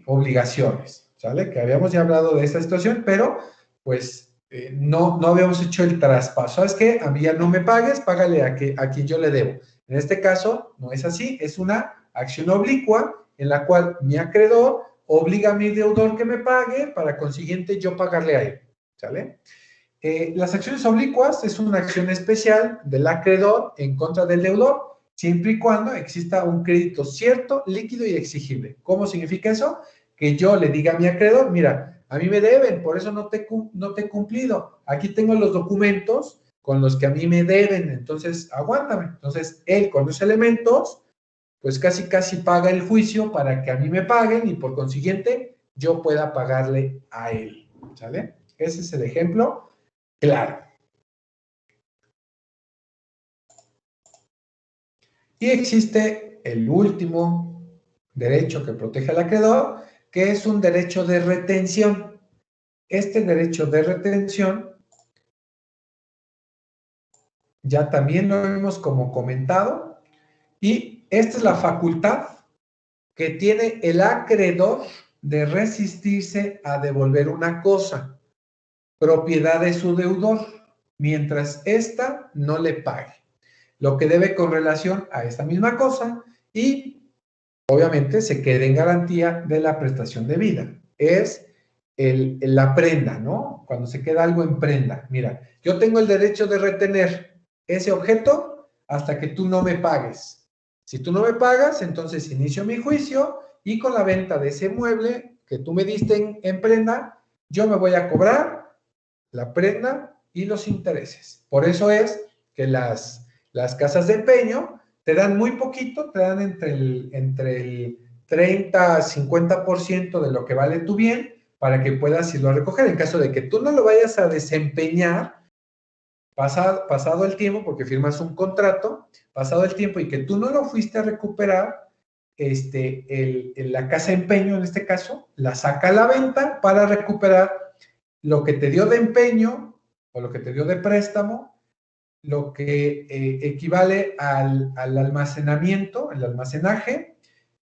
obligaciones, ¿sale? Que habíamos ya hablado de esta situación, pero pues no habíamos hecho el traspaso. ¿Sabes qué? A mí ya no me pagues, págale a quien yo le debo. En este caso, no es así, es una acción oblicua en la cual mi acreedor obliga a mi deudor que me pague para consiguiente yo pagarle a él, ¿sale? Las acciones oblicuas es una acción especial del acreedor en contra del deudor, siempre y cuando exista un crédito cierto, líquido y exigible. ¿Cómo significa eso? Que yo le diga a mi acreedor, mira, a mí me deben, por eso no te he cumplido. Aquí tengo los documentos con los que a mí me deben, entonces aguántame. Entonces, él con los elementos, pues casi paga el juicio para que a mí me paguen y por consiguiente yo pueda pagarle a él, ¿sale? Ese es el ejemplo claro. Y existe el último derecho que protege al acreedor, que es un derecho de retención. Este derecho de retención ya también lo hemos como comentado, y esta es la facultad que tiene el acreedor de resistirse a devolver una cosa, propiedad de su deudor, mientras ésta no le pague, lo que debe con relación a esta misma cosa y obviamente se quede en garantía de la prestación debida. Es la prenda, ¿no? Cuando se queda algo en prenda. Mira, yo tengo el derecho de retener ese objeto hasta que tú no me pagues. Si tú no me pagas, entonces inicio mi juicio y con la venta de ese mueble que tú me diste en prenda, yo me voy a cobrar la prenda y los intereses. Por eso es que las casas de empeño te dan muy poquito, te dan entre el 30 a 50% de lo que vale tu bien para que puedas irlo a recoger. En caso de que tú no lo vayas a desempeñar, pasado el tiempo, porque firmas un contrato, pasado el tiempo y que tú no lo fuiste a recuperar, la casa de empeño en este caso, la saca a la venta para recuperar lo que te dio de empeño o lo que te dio de préstamo, lo que equivale al almacenamiento, el almacenaje,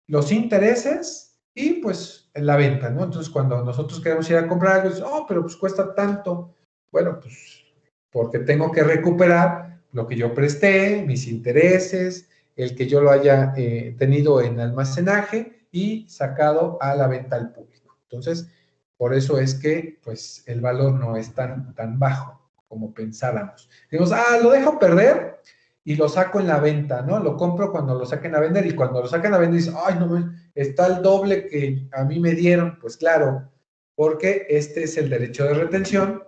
los intereses y pues la venta, ¿no? Entonces cuando nosotros queremos ir a comprar algo, dices, oh, pero pues cuesta tanto. Bueno, pues porque tengo que recuperar lo que yo presté, mis intereses, el que yo lo haya tenido en almacenaje y sacado a la venta al público. Entonces, por eso es que pues el valor no es tan bajo como pensáramos. Digamos, lo dejo perder y lo saco en la venta, ¿no? Lo compro cuando lo saquen a vender y cuando lo sacan a vender dices, ay, no, está el doble que a mí me dieron. Pues claro, porque este es el derecho de retención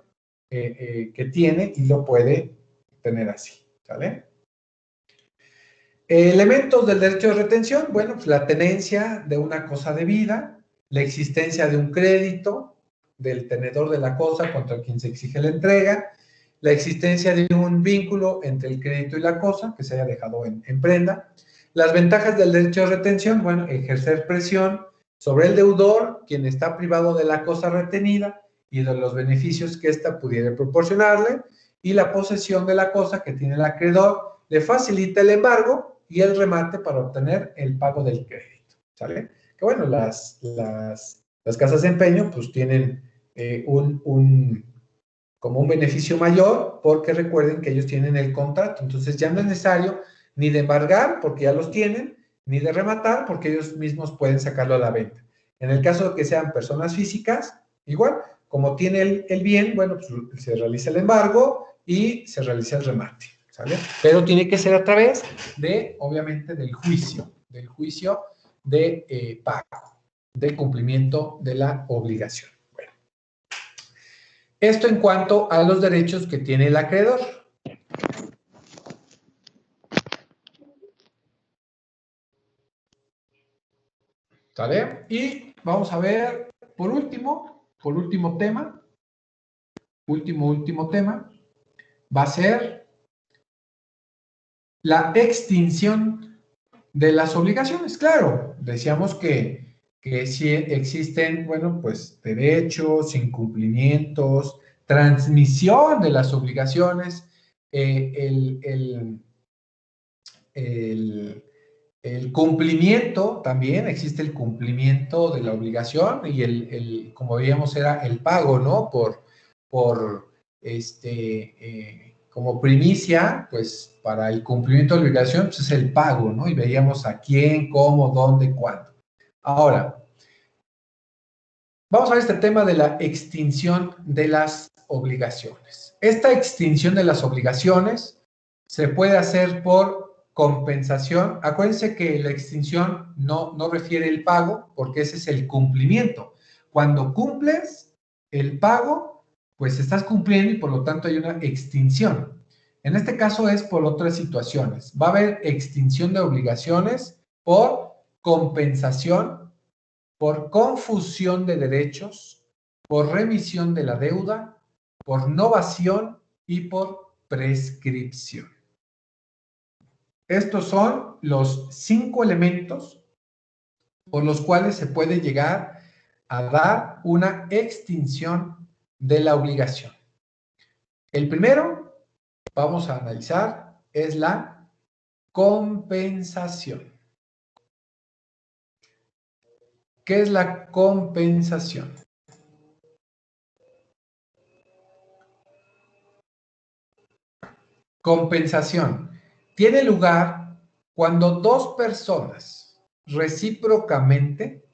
que tiene y lo puede tener así, ¿sale? Elementos del derecho de retención, bueno, pues la tenencia de una cosa debida, la existencia de un crédito del tenedor de la cosa contra quien se exige la entrega, la existencia de un vínculo entre el crédito y la cosa que se haya dejado en prenda. Las ventajas del derecho de retención, bueno, ejercer presión sobre el deudor, quien está privado de la cosa retenida y de los beneficios que ésta pudiera proporcionarle, y la posesión de la cosa que tiene el acreedor le facilita el embargo y el remate para obtener el pago del crédito, ¿sale? Que bueno, las casas de empeño pues tienen como un beneficio mayor porque recuerden que ellos tienen el contrato, entonces ya no es necesario ni de embargar porque ya los tienen, ni de rematar porque ellos mismos pueden sacarlo a la venta. En el caso de que sean personas físicas, igual, como tiene el bien, bueno, pues se realiza el embargo y se realiza el remate, ¿sale? Pero tiene que ser a través de, obviamente, del juicio de pago, del cumplimiento de la obligación. Bueno, esto en cuanto a los derechos que tiene el acreedor. ¿Sale? Y vamos a ver, por último tema, último tema, va a ser la extinción de las obligaciones. Claro, decíamos que si existen, bueno, pues derechos, incumplimientos, transmisión de las obligaciones, el El cumplimiento también, existe el cumplimiento de la obligación y como veíamos era el pago, ¿no? Como primicia, pues para el cumplimiento de la obligación, pues es el pago, ¿no? Y veíamos a quién, cómo, dónde, cuándo. Ahora, vamos a ver este tema de la extinción de las obligaciones. Esta extinción de las obligaciones se puede hacer por compensación. Acuérdense que la extinción no refiere el pago, porque ese es el cumplimiento. Cuando cumples el pago, pues estás cumpliendo y por lo tanto hay una extinción. En este caso es por otras situaciones. Va a haber extinción de obligaciones por compensación, por confusión de derechos, por remisión de la deuda, por novación y por prescripción. Estos son los 5 elementos por los cuales se puede llegar a dar una extinción de la obligación. El primero, vamos a analizar, es la compensación. ¿Qué es la compensación? Compensación tiene lugar cuando dos personas recíprocamente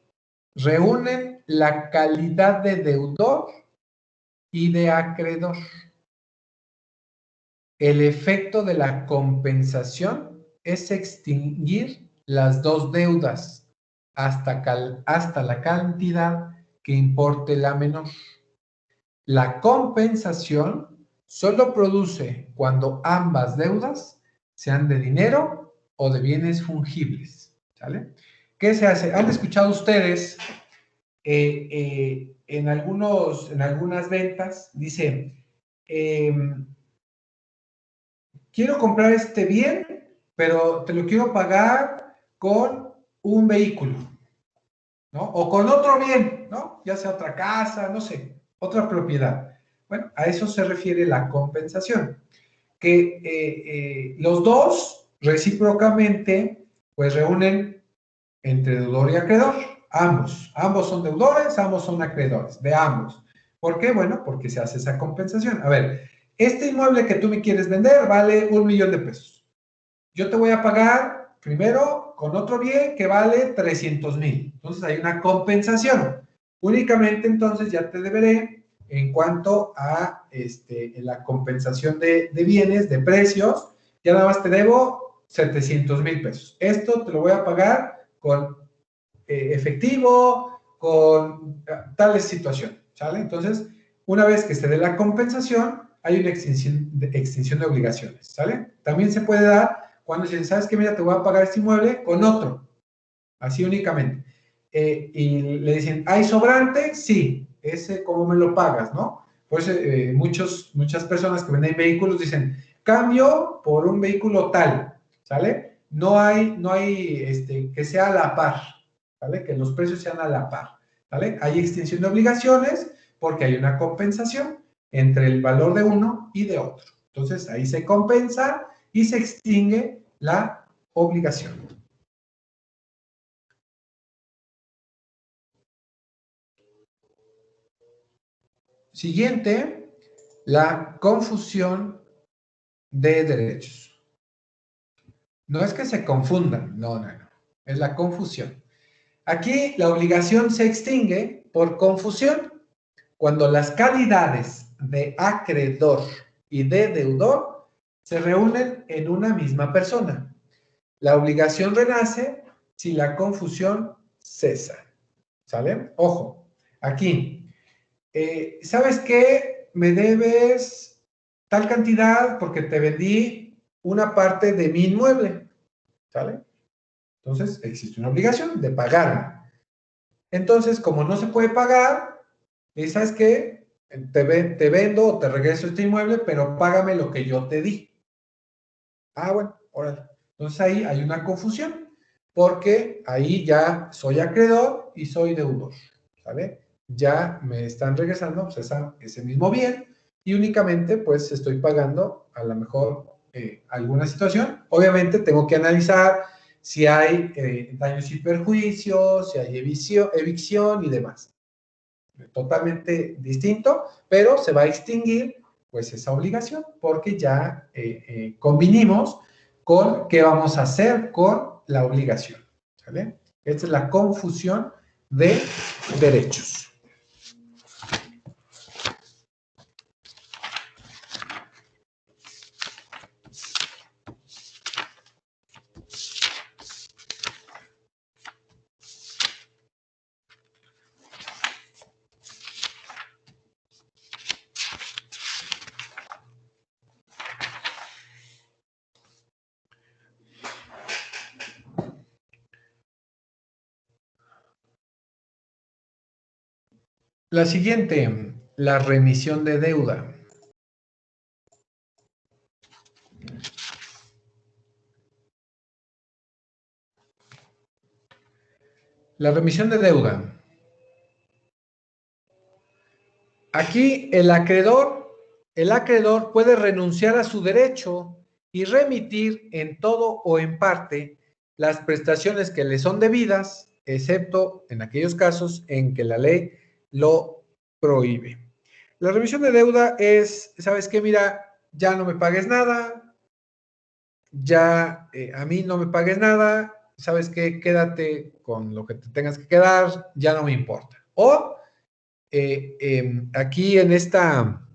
reúnen la calidad de deudor y de acreedor. El efecto de la compensación es extinguir las dos deudas hasta la cantidad que importe la menor. La compensación solo produce cuando ambas deudas sean de dinero o de bienes fungibles, ¿sale? ¿Qué se hace? ¿Han escuchado ustedes en algunas ventas? Dice, quiero comprar este bien, pero te lo quiero pagar con un vehículo, ¿no? O con otro bien, ¿no? Ya sea otra casa, no sé, otra propiedad. Bueno, a eso se refiere la compensación, que los dos recíprocamente pues reúnen entre deudor y acreedor, ambos son deudores, ambos son acreedores, de ambos. ¿Por qué? Bueno, porque se hace esa compensación. A ver, este inmueble que tú me quieres vender vale $1,000,000. Yo te voy a pagar primero con otro bien que vale 300,000. Entonces hay una compensación. Únicamente entonces ya te deberé en cuanto a la compensación de bienes, de precios, ya nada más te debo 700,000 pesos. Esto te lo voy a pagar con efectivo, con tales situaciones, ¿sale? Entonces, una vez que se dé la compensación, hay una extinción de obligaciones, ¿sale? También se puede dar cuando dicen, ¿sabes qué? Mira, te voy a pagar este inmueble con otro, así únicamente. Y le dicen, ¿hay sobrante? Sí, ese, ¿cómo me lo pagas, no? Pues muchas personas que venden vehículos dicen, cambio por un vehículo tal, ¿sale? No hay que sea a la par, ¿vale? Que los precios sean a la par, ¿vale? Hay extinción de obligaciones porque hay una compensación entre el valor de uno y de otro. Entonces, ahí se compensa y se extingue la obligación. Siguiente, la confusión de derechos. No es que se confundan, no. Es la confusión. Aquí la obligación se extingue por confusión cuando las calidades de acreedor y de deudor se reúnen en una misma persona. La obligación renace si la confusión cesa. ¿Sale? Ojo, aquí. ¿Sabes qué? Me debes tal cantidad porque te vendí una parte de mi inmueble. ¿Sale? Entonces, existe una obligación de pagarme. Entonces, como no se puede pagar, ¿sabes qué? Te vendo o te regreso este inmueble, pero págame lo que yo te di. Ah, bueno, órale. Entonces ahí hay una confusión, porque ahí ya soy acreedor y soy deudor, ¿sale? Ya me están regresando pues, ese mismo bien y únicamente pues estoy pagando a lo mejor alguna situación. Obviamente tengo que analizar si hay daños y perjuicios, si hay evicción y demás. Totalmente distinto, pero se va a extinguir pues esa obligación porque ya convinimos con qué vamos a hacer con la obligación. ¿Sale? Esta es la confusión de derechos. La siguiente, la remisión de deuda. La remisión de deuda. Aquí el acreedor puede renunciar a su derecho y remitir en todo o en parte las prestaciones que le son debidas, excepto en aquellos casos en que la ley lo prohíbe. La remisión de deuda es, ¿sabes qué? Mira, ya no me pagues nada, ya a mí no me pagues nada, ¿sabes qué? Quédate con lo que te tengas que quedar, ya no me importa. O aquí en esta,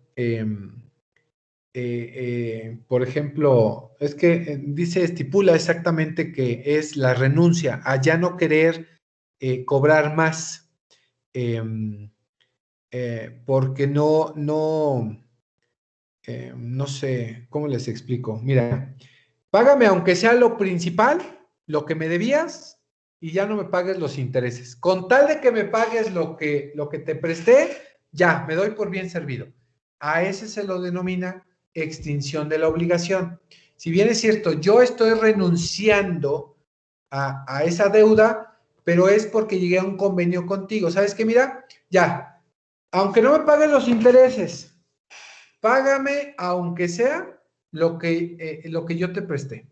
por ejemplo, es que dice, estipula exactamente que es la renuncia a ya no querer cobrar más, porque no sé, ¿cómo les explico? Mira, págame aunque sea lo principal, lo que me debías, y ya no me pagues los intereses. Con tal de que me pagues lo que te presté, ya, me doy por bien servido. A ese se lo denomina extinción de la obligación. Si bien es cierto, yo estoy renunciando a esa deuda, pero es porque llegué a un convenio contigo. ¿Sabes qué? Mira, ya, aunque no me paguen los intereses, págame aunque sea lo que yo te presté.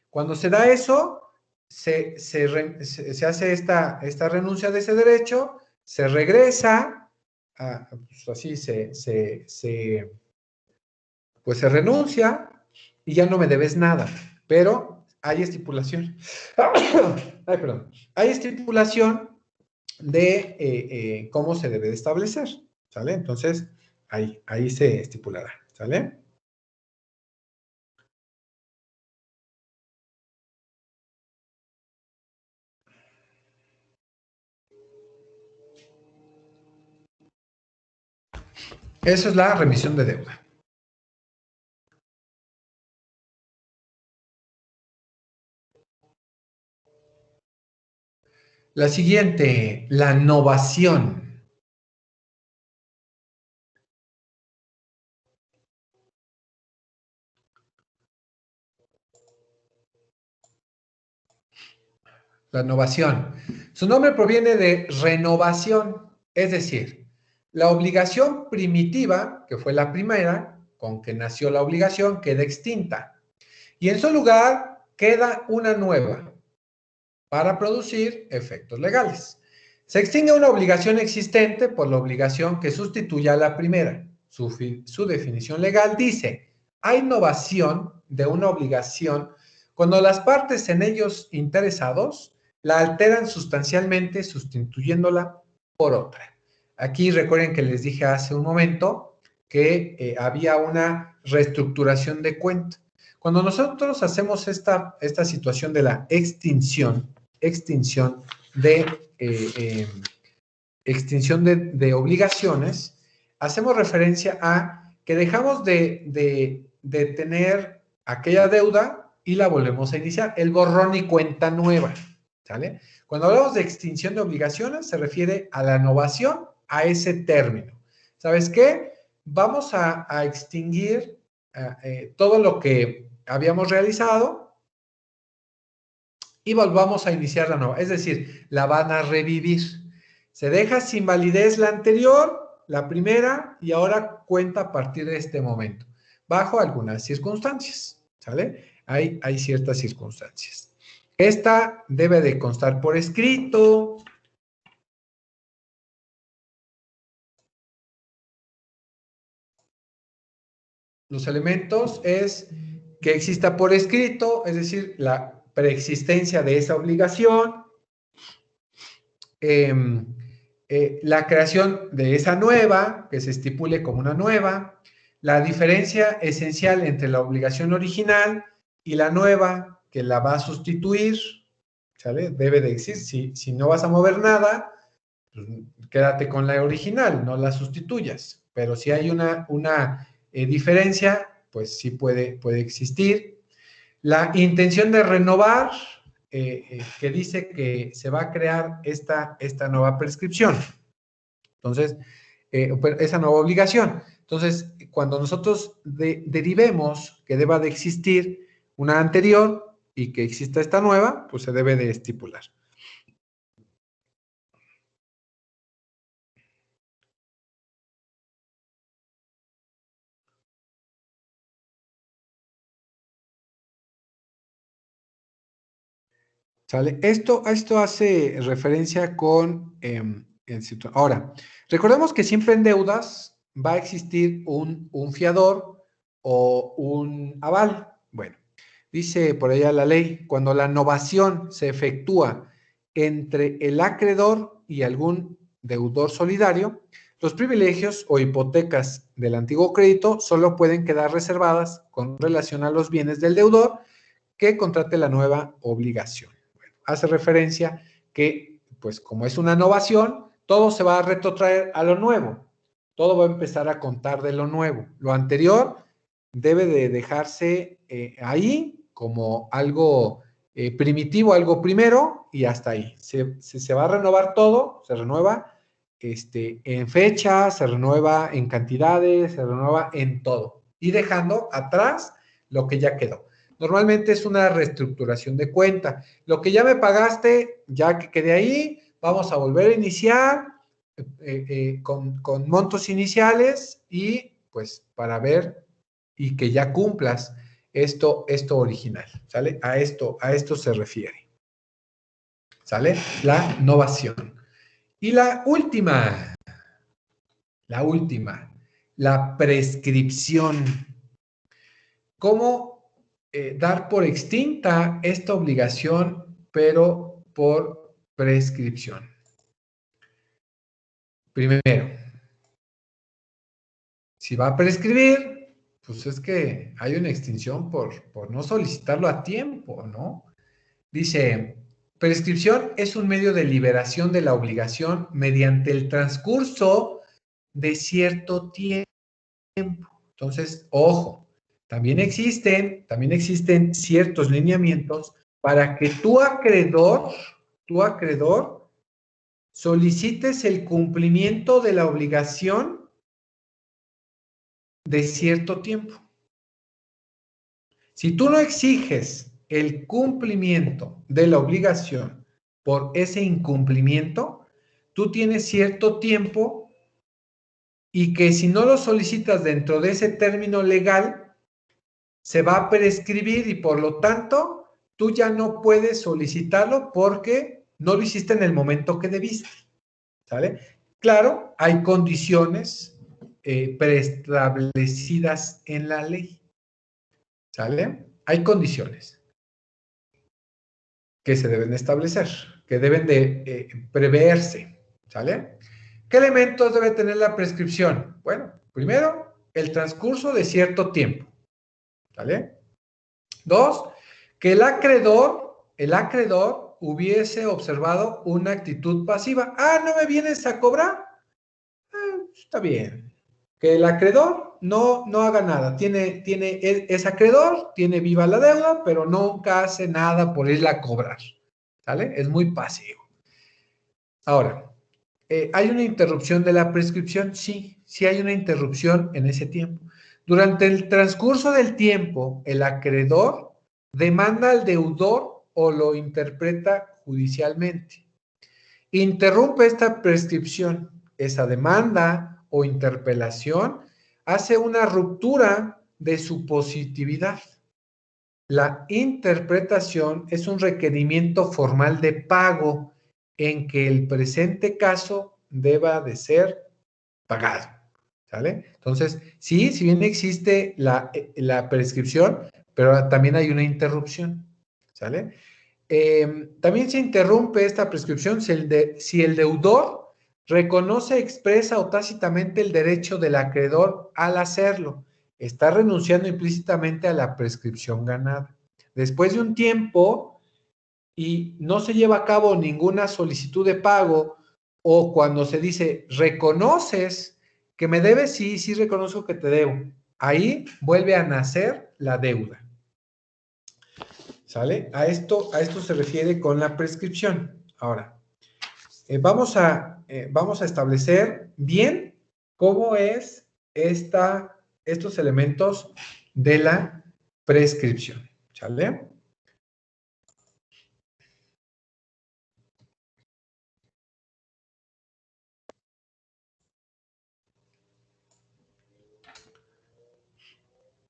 Cuando se da eso, se hace esta renuncia de ese derecho, se regresa, pues así pues se renuncia y ya no me debes nada, pero hay estipulación. Ay, perdón. Hay estipulación de cómo se debe de establecer, ¿sale? Entonces, ahí se estipulará, ¿sale? Eso es la remisión de deuda. La siguiente, la novación. La novación. Su nombre proviene de renovación, es decir, la obligación primitiva, que fue la primera, con que nació la obligación, queda extinta. Y en su lugar queda una nueva para producir efectos legales. Se extingue una obligación existente por la obligación que sustituya a la primera. Su definición legal dice, hay novación de una obligación cuando las partes en ellos interesados la alteran sustancialmente sustituyéndola por otra. Aquí recuerden que les dije hace un momento que había una reestructuración de cuenta. Cuando nosotros hacemos esta situación de la extinción de, extinción de obligaciones, hacemos referencia a que dejamos de tener aquella deuda y la volvemos a iniciar, el borrón y cuenta nueva, ¿sale? Cuando hablamos de extinción de obligaciones, se refiere a la novación a ese término. ¿Sabes qué? Vamos a extinguir todo lo que habíamos realizado y volvamos a iniciar la nueva. Es decir, la van a revivir. Se deja sin validez la anterior, la primera, y ahora cuenta a partir de este momento, bajo algunas circunstancias, ¿sale? Hay ciertas circunstancias. Esta debe de constar por escrito. Los elementos es que exista por escrito, es decir, la preexistencia de esa obligación, la creación de esa nueva, que se estipule como una nueva, la diferencia esencial entre la obligación original y la nueva que la va a sustituir, ¿sale? Debe de existir. Si no vas a mover nada, pues quédate con la original, no la sustituyas. Pero si hay una diferencia, pues sí puede existir. La intención de renovar, que dice que se va a crear esta nueva prescripción. Entonces, esa nueva obligación. Entonces, cuando nosotros derivemos que deba de existir una anterior y que exista esta nueva, pues se debe de estipular. ¿Sale? Esto hace referencia con ahora, recordemos que siempre en deudas va a existir un fiador o un aval. Bueno, dice por allá la ley, cuando la novación se efectúa entre el acreedor y algún deudor solidario, los privilegios o hipotecas del antiguo crédito solo pueden quedar reservadas con relación a los bienes del deudor que contrate la nueva obligación. Hace referencia que, pues como es una novación, todo se va a retrotraer a lo nuevo. Todo va a empezar a contar de lo nuevo. Lo anterior debe de dejarse ahí como algo primitivo, algo primero, y hasta ahí. Se va a renovar todo, se renueva en fecha, se renueva en cantidades, se renueva en todo. Y dejando atrás lo que ya quedó. Normalmente es una reestructuración de cuenta. Lo que ya me pagaste, ya que quedé ahí, vamos a volver a iniciar con montos iniciales y pues para ver y que ya cumplas esto original, ¿sale? A esto se refiere, ¿sale? La novación. Y la última, la prescripción. ¿Cómo dar por extinta esta obligación, pero por prescripción? Primero, si va a prescribir, pues es que hay una extinción por no solicitarlo a tiempo, ¿no? Dice, prescripción es un medio de liberación de la obligación mediante el transcurso de cierto tiempo. Entonces, ojo, también existen ciertos lineamientos para que tu acreedor solicites el cumplimiento de la obligación de cierto tiempo. Si tú no exiges el cumplimiento de la obligación por ese incumplimiento, tú tienes cierto tiempo y que si no lo solicitas dentro de ese término legal, se va a prescribir y por lo tanto tú ya no puedes solicitarlo porque no lo hiciste en el momento que debiste, ¿sale? Claro, hay condiciones preestablecidas en la ley, ¿sale? Hay condiciones que se deben establecer, que deben de preverse, ¿sale? ¿Qué elementos debe tener la prescripción? Bueno, primero, el transcurso de cierto tiempo, ¿vale? 2, que el acreedor hubiese observado una actitud pasiva. Ah, ¿no me vienes a cobrar? Está bien. Que el acreedor no haga nada. Es acreedor, tiene viva la deuda, pero nunca hace nada por irla a cobrar, ¿sale? Es muy pasivo. Ahora, ¿hay una interrupción de la prescripción? Sí hay una interrupción en ese tiempo. Durante el transcurso del tiempo, el acreedor demanda al deudor o lo interpreta judicialmente. Interrumpe esta prescripción. Esa demanda o interpelación hace una ruptura de su positividad. La interpretación es un requerimiento formal de pago en que el presente caso deba de ser pagado, ¿sale? Entonces, sí, si bien existe la prescripción, pero también hay una interrupción, ¿sale? También se interrumpe esta prescripción si el deudor reconoce expresa o tácitamente el derecho del acreedor al hacerlo. Está renunciando implícitamente a la prescripción ganada. Después de un tiempo y no se lleva a cabo ninguna solicitud de pago o cuando se dice, ¿reconoces que me debes? Sí, sí reconozco que te debo. Ahí vuelve a nacer la deuda. ¿Sale? A esto se refiere con la prescripción. Ahora, vamos a establecer bien cómo es estos elementos de la prescripción. ¿Sale?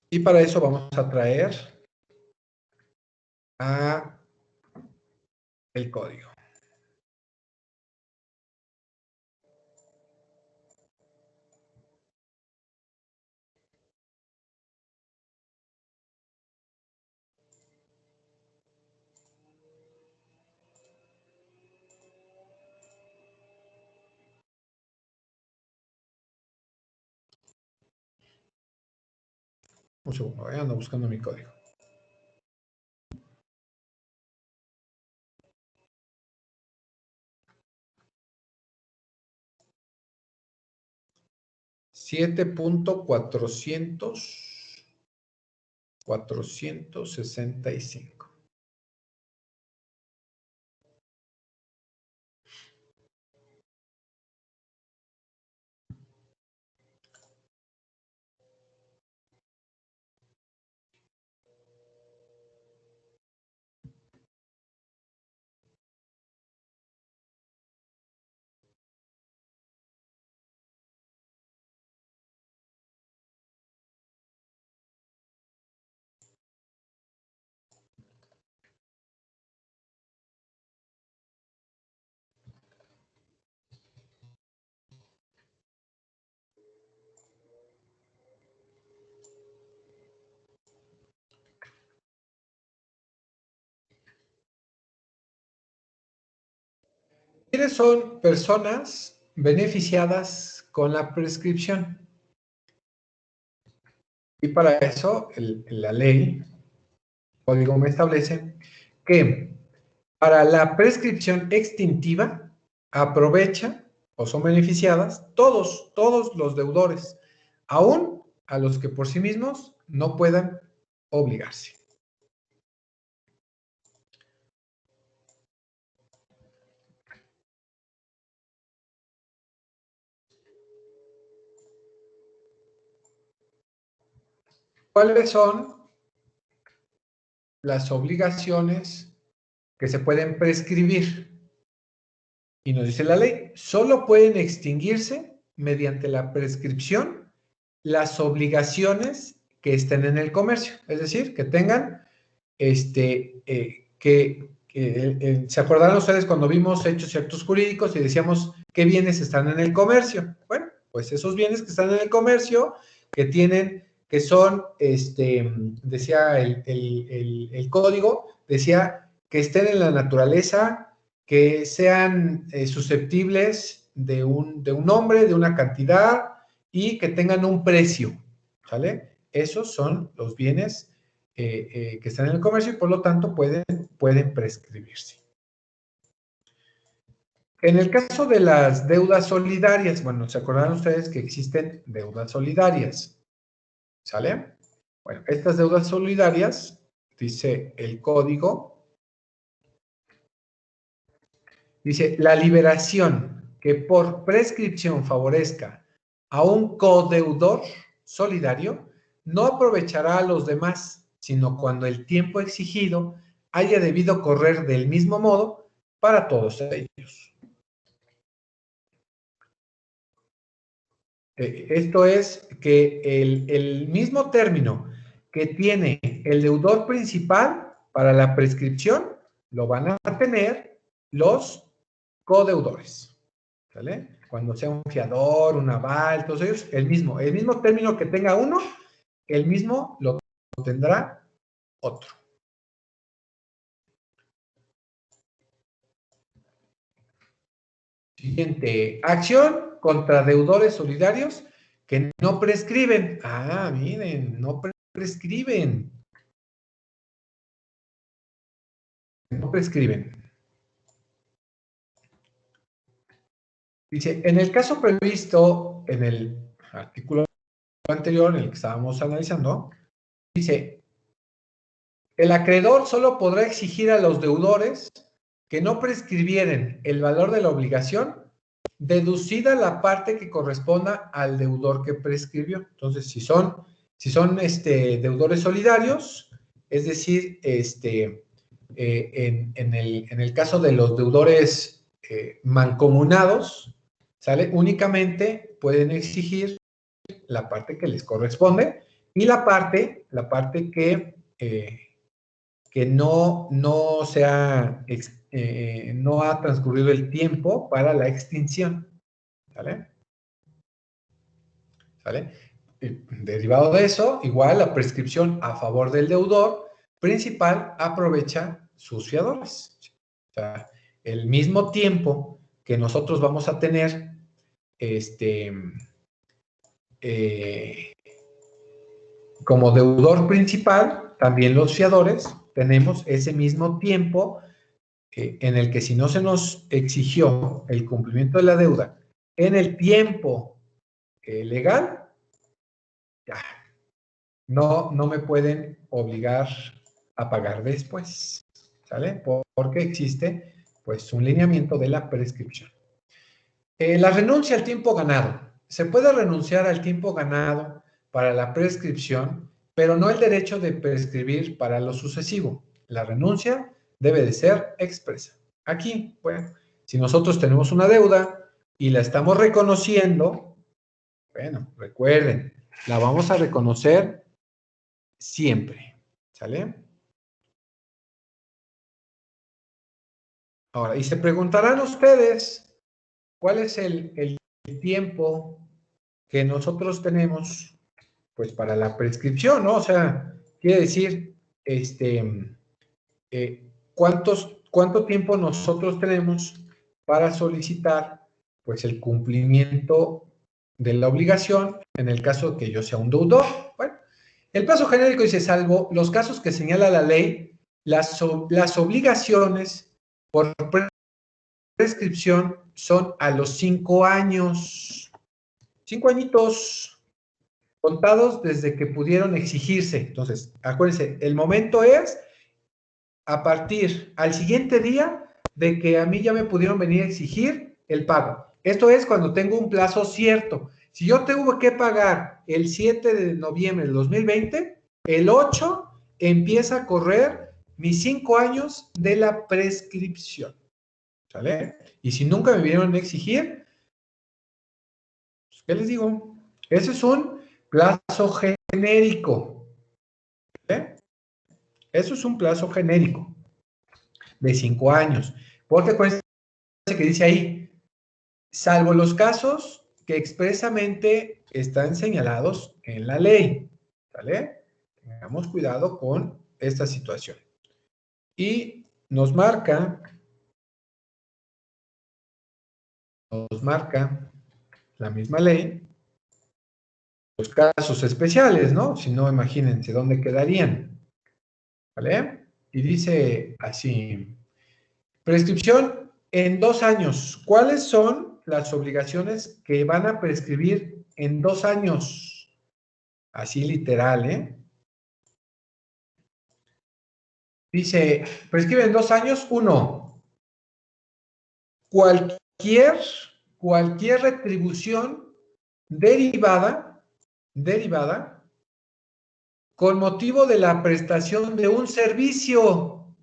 Y para eso vamos a traer a el código. Un segundo, ando buscando mi código. $7.465. ¿Quiénes son personas beneficiadas con la prescripción? Y para eso, la ley, código me establece que para la prescripción extintiva aprovecha o son beneficiadas todos los deudores, aún a los que por sí mismos no puedan obligarse. ¿Cuáles son las obligaciones que se pueden prescribir? Y nos dice la ley, solo pueden extinguirse mediante la prescripción las obligaciones que estén en el comercio, es decir, que tengan, ¿se acordarán ustedes cuando vimos hechos y actos jurídicos y decíamos qué bienes están en el comercio? Bueno, pues esos bienes que están en el comercio, que son, decía el código, decía que estén en la naturaleza, que sean susceptibles de un nombre, de una cantidad y que tengan un precio, ¿sale? Esos son los bienes que están en el comercio y por lo tanto pueden prescribirse. En el caso de las deudas solidarias, bueno, ¿se acordarán ustedes que existen deudas solidarias? ¿Sale? Bueno, estas deudas solidarias, dice el código, dice, la liberación que por prescripción favorezca a un codeudor solidario no aprovechará a los demás, sino cuando el tiempo exigido haya debido correr del mismo modo para todos ellos. Esto es que el mismo término que tiene el deudor principal para la prescripción lo van a tener los codeudores, ¿vale? Cuando sea un fiador, un aval, todos ellos, el mismo término que tenga uno, el mismo lo tendrá otro. Siguiente, acción contra deudores solidarios que no prescriben. Ah, miren, no prescriben. No prescriben. Dice, en el caso previsto en el artículo anterior, en el que estábamos analizando, dice, el acreedor solo podrá exigir a los deudores que no prescribieren el valor de la obligación, deducida la parte que corresponda al deudor que prescribió. Entonces, si son deudores solidarios, es decir, en el caso de los deudores mancomunados, ¿sale? Únicamente pueden exigir la parte que les corresponde y la parte que no ha transcurrido el tiempo para la extinción, ¿sale? ¿Sale? Derivado de eso, igual la prescripción a favor del deudor principal aprovecha sus fiadores. O sea, el mismo tiempo que nosotros vamos a tener como deudor principal, también los fiadores tenemos ese mismo tiempo en el que si no se nos exigió el cumplimiento de la deuda en el tiempo legal, ya, no me pueden obligar a pagar después, ¿sale? Porque existe, pues, un lineamiento de la prescripción. La renuncia al tiempo ganado. Se puede renunciar al tiempo ganado para la prescripción, pero no el derecho de prescribir para lo sucesivo. La renuncia debe de ser expresa. Aquí, bueno, si nosotros tenemos una deuda y la estamos reconociendo, bueno, recuerden, la vamos a reconocer siempre, ¿sale? Ahora, y se preguntarán ustedes, ¿cuál es el tiempo que nosotros tenemos, pues, para la prescripción, ¿no? O sea, quiere decir, ¿cuánto tiempo nosotros tenemos para solicitar, pues, el cumplimiento de la obligación en el caso de que yo sea un deudor? Bueno, el plazo genérico dice, salvo los casos que señala la ley, las obligaciones por prescripción son a los 5 años. 5 añitos contados desde que pudieron exigirse. Entonces, acuérdense, el momento es a partir al siguiente día de que a mí ya me pudieron venir a exigir el pago. Esto es cuando tengo un plazo cierto. Si yo tengo que pagar el 7 de noviembre del 2020, el 8 empieza a correr mis 5 años de la prescripción. ¿Sale? Y si nunca me vinieron a exigir, pues, ¿qué les digo? Ese es un plazo genérico. ¿Eh? Eso es un plazo genérico de 5 años. Porque acuérdense que dice ahí, salvo los casos que expresamente están señalados en la ley. ¿Vale? Tengamos cuidado con esta situación. Y nos marca la misma ley los casos especiales, ¿no? Si no, imagínense dónde quedarían. ¿Vale? Y dice así, prescripción en 2 años. ¿Cuáles son las obligaciones que van a prescribir en 2 años? Así literal, ¿eh? Dice, prescribe en 2 años, 1, cualquier retribución derivada con motivo de la prestación de un servicio.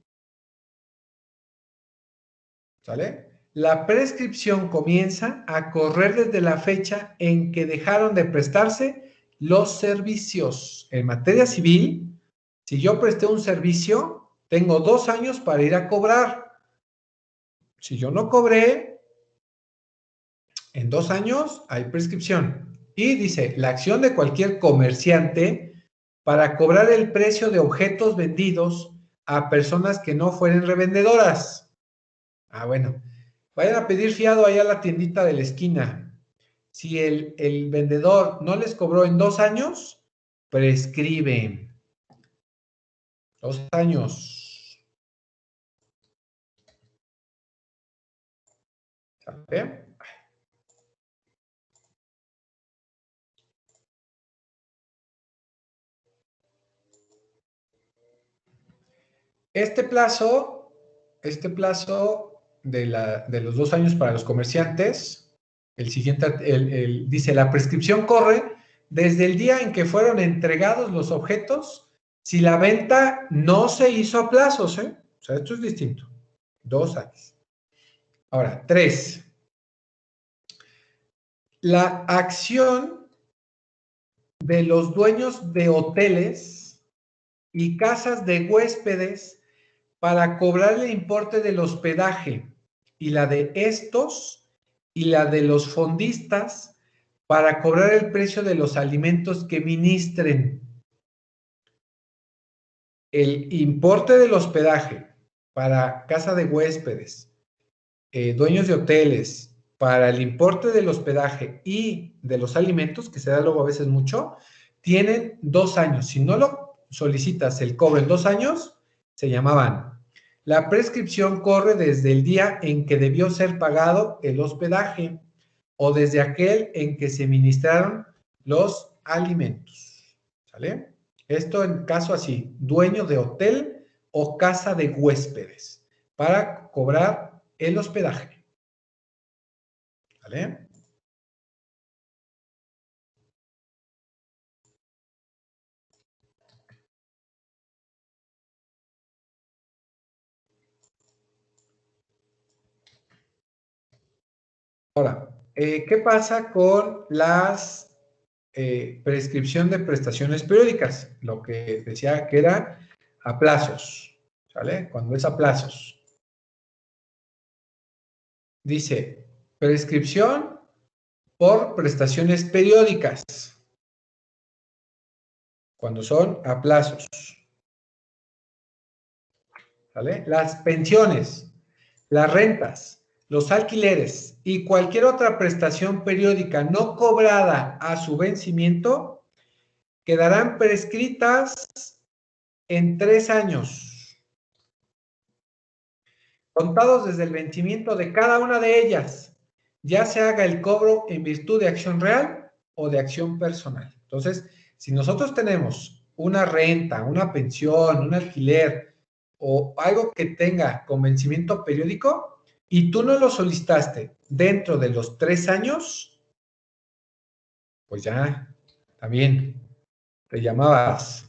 ¿Sale? La prescripción comienza a correr desde la fecha en que dejaron de prestarse los servicios. En materia civil, si yo presté un servicio, tengo 2 años para ir a cobrar. Si yo no cobré, en 2 años hay prescripción. Y dice, la acción de cualquier comerciante para cobrar el precio de objetos vendidos a personas que no fueren revendedoras. Ah, bueno. Vayan a pedir fiado allá a la tiendita de la esquina. Si el vendedor no les cobró en 2 años, prescribe. 2 años. ¿Sabe? Este plazo de los 2 años para los comerciantes, el siguiente, dice, la prescripción corre desde el día en que fueron entregados los objetos, si la venta no se hizo a plazos, ¿eh? O sea, esto es distinto. 2 años. Ahora, 3. La acción de los dueños de hoteles y casas de huéspedes para cobrar el importe del hospedaje y la de estos y la de los fondistas para cobrar el precio de los alimentos que ministren. El importe del hospedaje para casa de huéspedes, dueños de hoteles, para el importe del hospedaje y de los alimentos, que se da luego a veces mucho, tienen 2 años. Si no lo solicitas el cobro en 2 años, se llamaban. La prescripción corre desde el día en que debió ser pagado el hospedaje o desde aquel en que se ministraron los alimentos. ¿Sale? Esto en caso así, dueño de hotel o casa de huéspedes, para cobrar el hospedaje. ¿Vale? Ahora, ¿qué pasa con las prescripción de prestaciones periódicas? Lo que decía que era a plazos, ¿sale? Cuando es a plazos. Dice, prescripción por prestaciones periódicas, cuando son a plazos, ¿sale? Las pensiones, las rentas, los alquileres y cualquier otra prestación periódica no cobrada a su vencimiento quedarán prescritas en 3 años, contados desde el vencimiento de cada una de ellas, ya se haga el cobro en virtud de acción real o de acción personal. Entonces, si nosotros tenemos una renta, una pensión, un alquiler o algo que tenga con vencimiento periódico y tú no lo solicitaste dentro de los 3 años, pues ya, también te llamabas.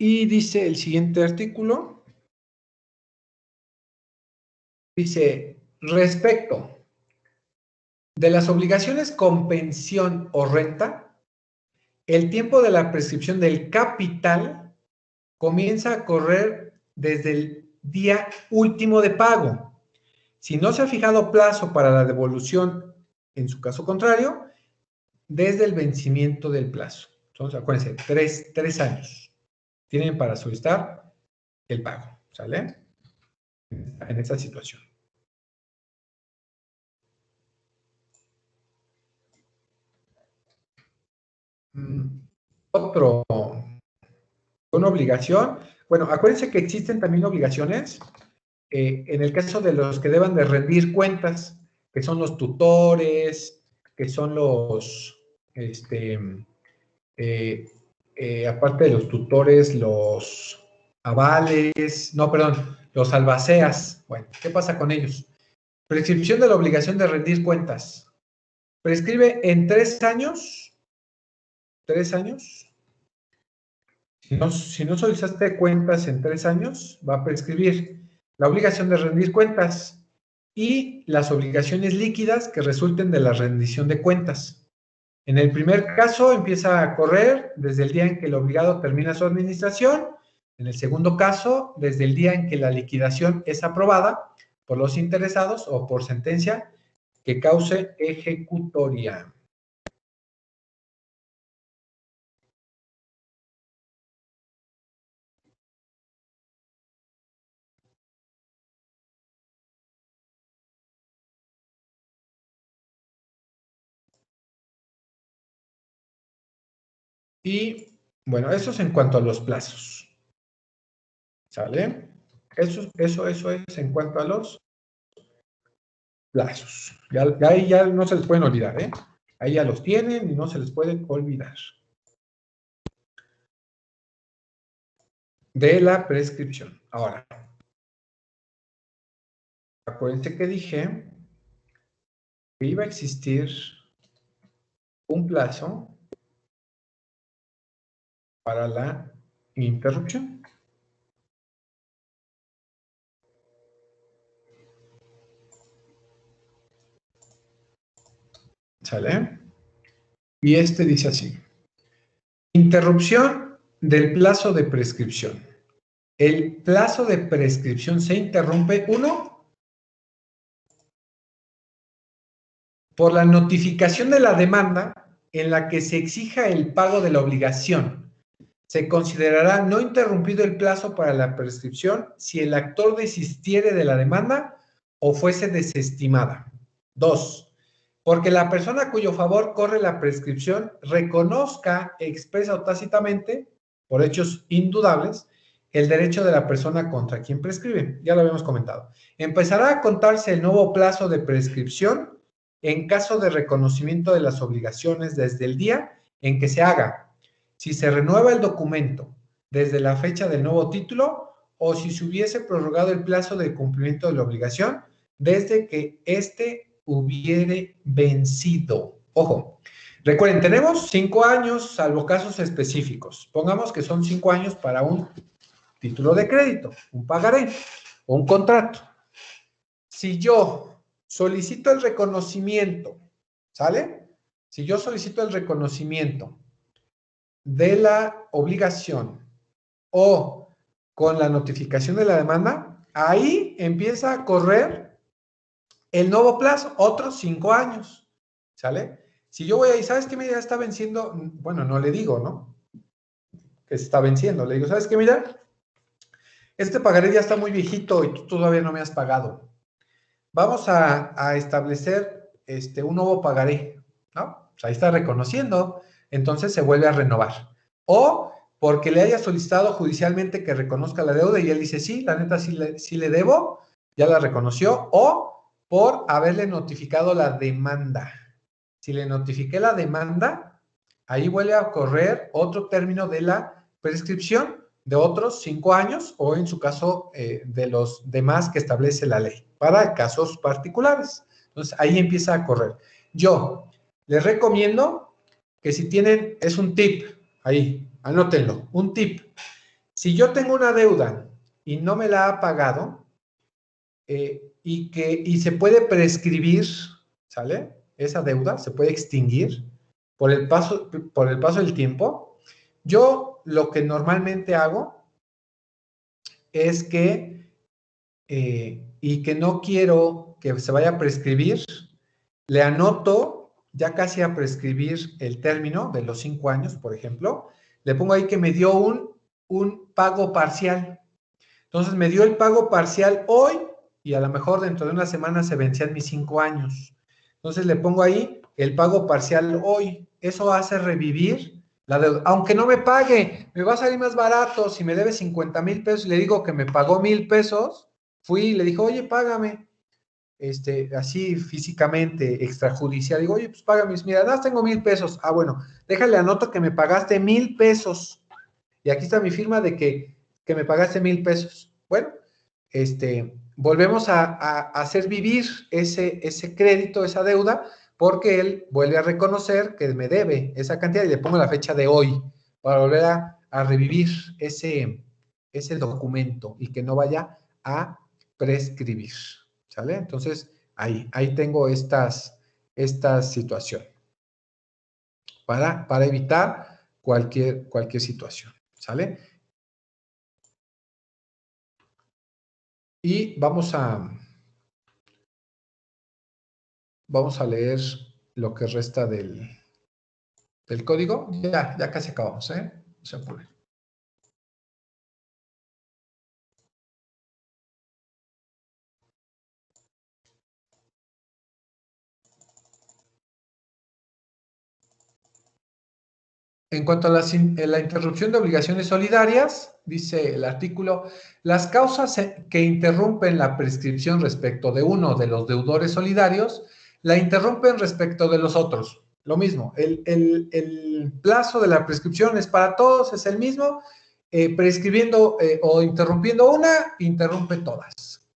Y dice el siguiente artículo, dice, respecto de las obligaciones con pensión o renta, el tiempo de la prescripción del capital comienza a correr desde el día último de pago. Si no se ha fijado plazo para la devolución, en su caso contrario, desde el vencimiento del plazo. Entonces, acuérdense, 3 años tienen para solicitar el pago, ¿sale? En esta situación. Otro, una obligación. Bueno, acuérdense que existen también obligaciones en el caso de los que deban de rendir cuentas, que son los tutores, que son los, aparte de los tutores, los avales, no, perdón, los albaceas. Bueno, ¿qué pasa con ellos? Prescripción de la obligación de rendir cuentas. Prescribe en 3 años, Si no solicitaste cuentas en 3 años, va a prescribir la obligación de rendir cuentas y las obligaciones líquidas que resulten de la rendición de cuentas. En el primer caso, empieza a correr desde el día en que el obligado termina su administración. En el segundo caso, desde el día en que la liquidación es aprobada por los interesados o por sentencia que cause ejecutoria. Y bueno, eso es en cuanto a los plazos. ¿Sale? Eso es en cuanto a los plazos. Ya ahí ya no se les pueden olvidar, ¿eh? Ahí ya los tienen y no se les pueden olvidar. De la prescripción. Ahora, acuérdense que dije que iba a existir un plazo para la interrupción. ¿Sale? Y este dice así. Interrupción del plazo de prescripción. El plazo de prescripción se interrumpe, uno, por la notificación de la demanda en la que se exija el pago de la obligación. Se considerará no interrumpido el plazo para la prescripción si el actor desistiere de la demanda o fuese desestimada. 2. Porque la persona a cuyo favor corre la prescripción reconozca expresa o tácitamente, por hechos indudables, el derecho de la persona contra quien prescribe. Ya lo habíamos comentado. Empezará a contarse el nuevo plazo de prescripción en caso de reconocimiento de las obligaciones desde el día en que se haga, si se renueva el documento desde la fecha del nuevo título o si se hubiese prorrogado el plazo de cumplimiento de la obligación desde que éste hubiere vencido. Ojo, recuerden, tenemos 5 años, salvo casos específicos. Pongamos que son 5 años para un título de crédito, un pagaré o un contrato. Si yo solicito el reconocimiento, ¿sale? Si yo solicito el reconocimiento de la obligación o con la notificación de la demanda, ahí empieza a correr el nuevo plazo, otros 5 años, ¿sale? Si yo voy ahí, ¿sabes qué? Mira, ya está venciendo, bueno, no le digo, ¿no? Que se está venciendo, le digo, ¿sabes qué? Mira, este pagaré ya está muy viejito y tú todavía no me has pagado. Vamos a establecer un nuevo pagaré, ¿no? Pues ahí está reconociendo, entonces se vuelve a renovar. O porque le haya solicitado judicialmente que reconozca la deuda y él dice, sí, la neta sí le debo, ya la reconoció, o por haberle notificado la demanda. Si le notifiqué la demanda, ahí vuelve a correr otro término de la prescripción de otros 5 años o en su caso de los demás que establece la ley para casos particulares. Entonces ahí empieza a correr. Yo les recomiendo que si tienen, es un tip, ahí, anótenlo, un tip. Si yo tengo una deuda y no me la ha pagado y se puede prescribir, ¿sale? Esa deuda se puede extinguir por el paso del tiempo. Yo lo que normalmente hago es que, y que no quiero que se vaya a prescribir, le anoto ya casi a prescribir el término de los 5 años, por ejemplo, le pongo ahí que me dio un pago parcial. Entonces me dio el pago parcial hoy y a lo mejor dentro de una semana se vencían mis 5 años. Entonces le pongo ahí el pago parcial hoy. Eso hace revivir la deuda. Aunque no me pague, me va a salir más barato. Si me debe 50,000 pesos y le digo que me pagó 1,000 pesos, fui y le dije, oye, págame. Así físicamente, extrajudicial. Digo, oye, pues págame. Mira, nada, tengo 1,000 pesos. Ah, bueno, déjale anoto que me pagaste 1,000 pesos. Y aquí está mi firma de que me pagaste 1,000 pesos. Bueno, volvemos a hacer vivir ese crédito, esa deuda, porque él vuelve a reconocer que me debe esa cantidad y le pongo la fecha de hoy para volver a revivir ese documento y que no vaya a prescribir, ¿sale? Entonces, ahí tengo esta situación para evitar cualquier situación, ¿sale? Y vamos a leer lo que resta del código. Ya casi acabamos, ¿eh? No se apuren. En cuanto a la interrupción de obligaciones solidarias, dice el artículo, las causas que interrumpen la prescripción respecto de uno de los deudores solidarios, la interrumpen respecto de los otros. Lo mismo, el plazo de la prescripción es para todos, es el mismo, prescribiendo o interrumpiendo una, interrumpe todas.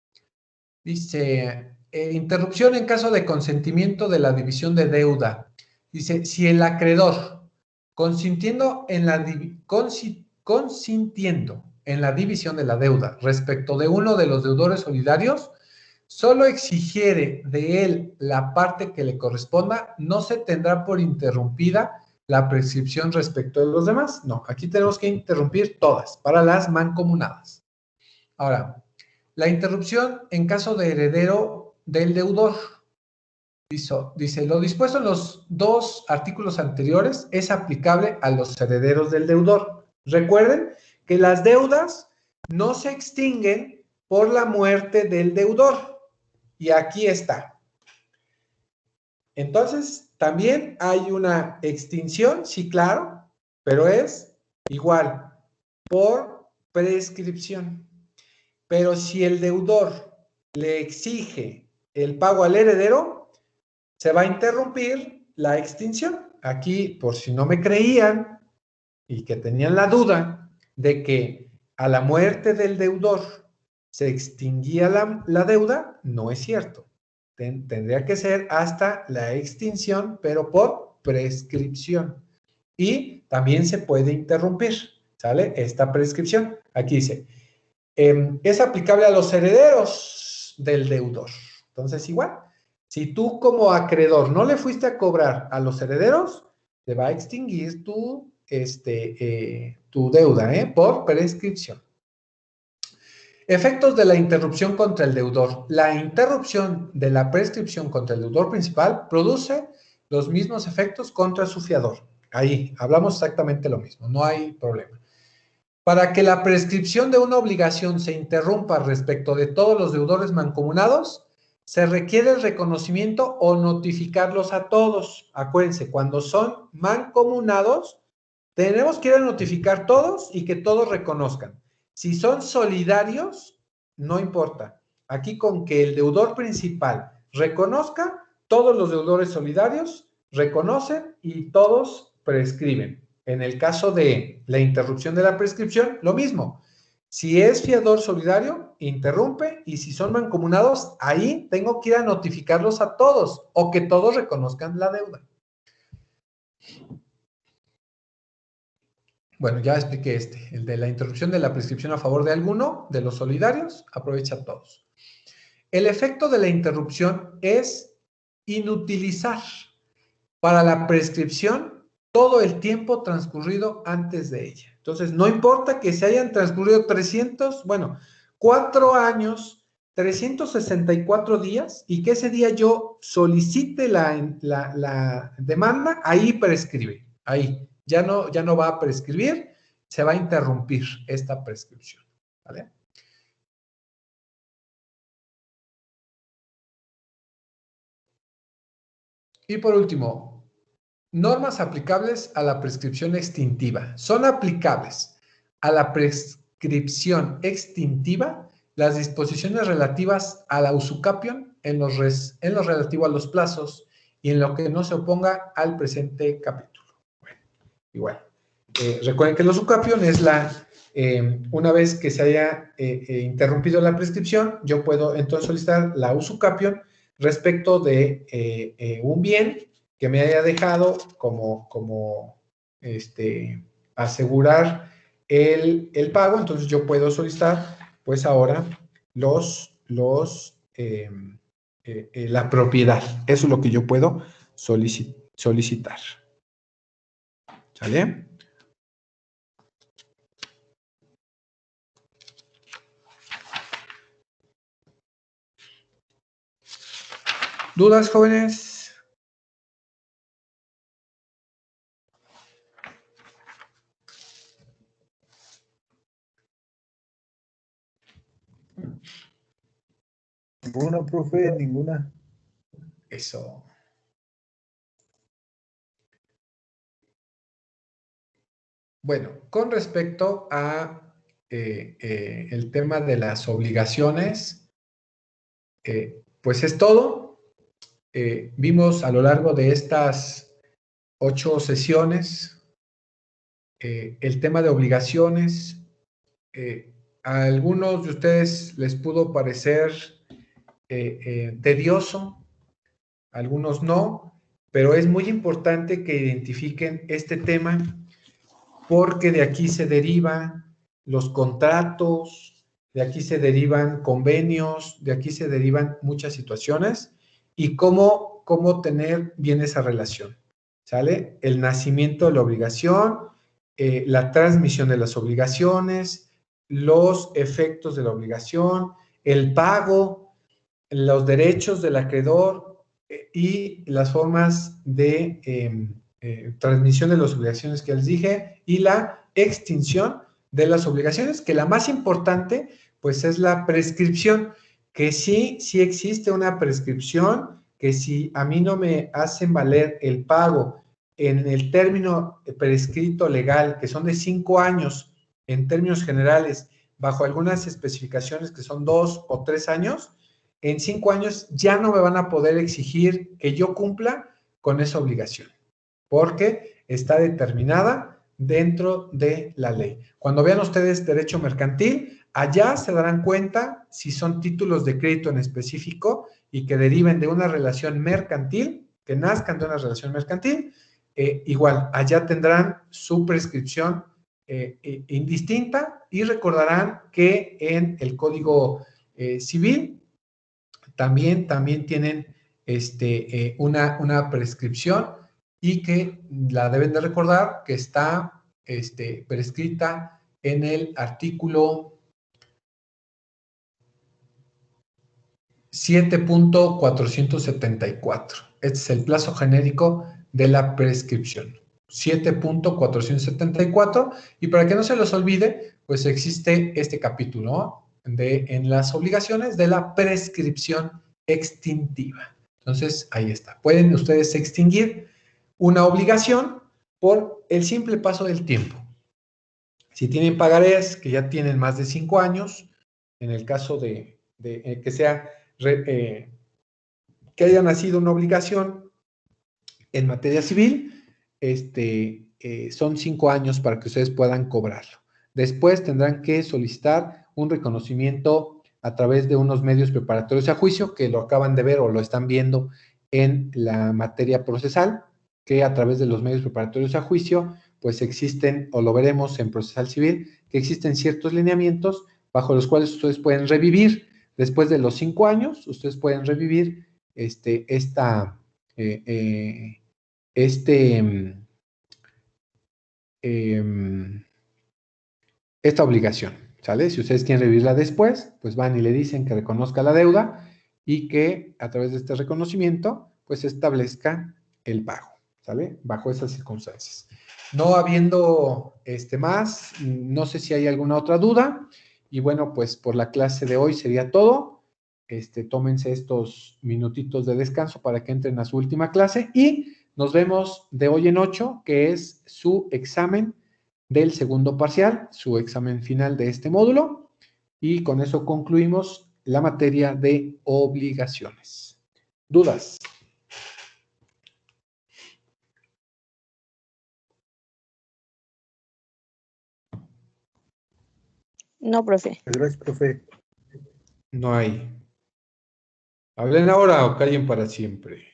Dice, interrupción en caso de consentimiento de la división de deuda. Dice, si el acreedor consintiendo en la división de la deuda respecto de uno de los deudores solidarios, solo exigiere de él la parte que le corresponda, no se tendrá por interrumpida la prescripción respecto de los demás. No, aquí tenemos que interrumpir todas para las mancomunadas. Ahora, la interrupción en caso de heredero del deudor. Dice, lo dispuesto en los dos artículos anteriores es aplicable a los herederos del deudor. Recuerden que las deudas no se extinguen por la muerte del deudor. Y aquí está. Entonces, también hay una extinción, sí, claro, pero es igual, por prescripción. Pero si el deudor le exige el pago al heredero, se va a interrumpir la extinción. Aquí, por si no me creían y que tenían la duda de que a la muerte del deudor se extinguía la deuda, no es cierto. Tendría que ser hasta la extinción, pero por prescripción. Y también se puede interrumpir, ¿sale? Esta prescripción. Aquí dice, es aplicable a los herederos del deudor. Entonces, igual, si tú como acreedor no le fuiste a cobrar a los herederos, te va a extinguir tu deuda, por prescripción. Efectos de la interrupción contra el deudor. La interrupción de la prescripción contra el deudor principal produce los mismos efectos contra su fiador. Ahí, hablamos exactamente lo mismo, no hay problema. Para que la prescripción de una obligación se interrumpa respecto de todos los deudores mancomunados, se requiere el reconocimiento o notificarlos a todos. Acuérdense, cuando son mancomunados, tenemos que ir a notificar todos y que todos reconozcan. Si son solidarios, no importa. Aquí con que el deudor principal reconozca, todos los deudores solidarios reconocen y todos prescriben. En el caso de la interrupción de la prescripción, lo mismo. Si es fiador solidario, interrumpe, y si son mancomunados, ahí tengo que ir a notificarlos a todos o que todos reconozcan la deuda. Bueno, ya expliqué el de la interrupción de la prescripción a favor de alguno de los solidarios, aprovecha a todos. El efecto de la interrupción es inutilizar para la prescripción todo el tiempo transcurrido antes de ella. Entonces, no importa que se hayan transcurrido 4 años, 364 días, y que ese día yo solicite la demanda, ahí prescribe, ahí. Ya no va a prescribir, se va a interrumpir esta prescripción, ¿vale? Y por último, normas aplicables a la prescripción extintiva. Son aplicables a la prescripción extintiva las disposiciones relativas a la usucapión en lo relativo a los plazos y en lo que no se oponga al presente capítulo. Bueno, igual. Recuerden que la usucapión es una vez que se haya interrumpido la prescripción, yo puedo entonces solicitar la usucapión respecto de un bien que me haya dejado como asegurar el pago, entonces yo puedo solicitar, pues ahora, la propiedad. Eso es lo que yo puedo solicitar. ¿Sale? ¿Dudas, jóvenes? Ninguna, profe, ninguna. Eso. Bueno, con respecto a el tema de las obligaciones, pues es todo. Vimos a lo largo de estas 8 sesiones el tema de obligaciones. A algunos de ustedes les pudo parecer tedioso, a algunos no, pero es muy importante que identifiquen este tema porque de aquí se derivan los contratos, de aquí se derivan convenios, de aquí se derivan muchas situaciones y cómo tener bien esa relación, ¿sale? El nacimiento de la obligación, la transmisión de las obligaciones, los efectos de la obligación, el pago, los derechos del acreedor y las formas de transmisión de las obligaciones que les dije y la extinción de las obligaciones, que la más importante pues es la prescripción, que sí existe una prescripción, que si a mí no me hacen valer el pago en el término prescrito legal, que son de 5 años en términos generales, bajo algunas especificaciones que son 2 o 3 años, en 5 años ya no me van a poder exigir que yo cumpla con esa obligación, porque está determinada dentro de la ley. Cuando vean ustedes derecho mercantil, allá se darán cuenta si son títulos de crédito en específico y que deriven de una relación mercantil, que nazcan de una relación mercantil, igual, allá tendrán su prescripción indistinta y recordarán que en el Código Civil también tienen una prescripción y que la deben de recordar que está prescrita en el artículo 7.474. Este es el plazo genérico de la prescripción. 7.474. Y para que no se los olvide, pues existe este capítulo en las obligaciones de la prescripción extintiva. Entonces, ahí está. Pueden ustedes extinguir una obligación por el simple paso del tiempo. Si tienen pagarés que ya tienen más de 5 años, en el caso de que sea que haya nacido una obligación en materia civil, son 5 años para que ustedes puedan cobrarlo. Después tendrán que solicitar un reconocimiento a través de unos medios preparatorios a juicio, que lo acaban de ver o lo están viendo en la materia procesal, que a través de los medios preparatorios a juicio, pues existen, o lo veremos en procesal civil, que existen ciertos lineamientos bajo los cuales ustedes pueden revivir. Después de los 5 años, ustedes pueden revivir esta obligación, ¿sale? Si ustedes quieren revivirla después, pues van y le dicen que reconozca la deuda y que a través de este reconocimiento, pues establezca el pago, ¿sale? Bajo esas circunstancias. No habiendo más, no sé si hay alguna otra duda. Y bueno, pues por la clase de hoy sería todo. Tómense estos minutitos de descanso para que entren a su última clase y nos vemos de hoy en 8, que es su examen del segundo parcial, su examen final de este módulo. Y con eso concluimos la materia de obligaciones. ¿Dudas? No, profe. Gracias, profe. No hay. ¿Hablen ahora o callen para siempre?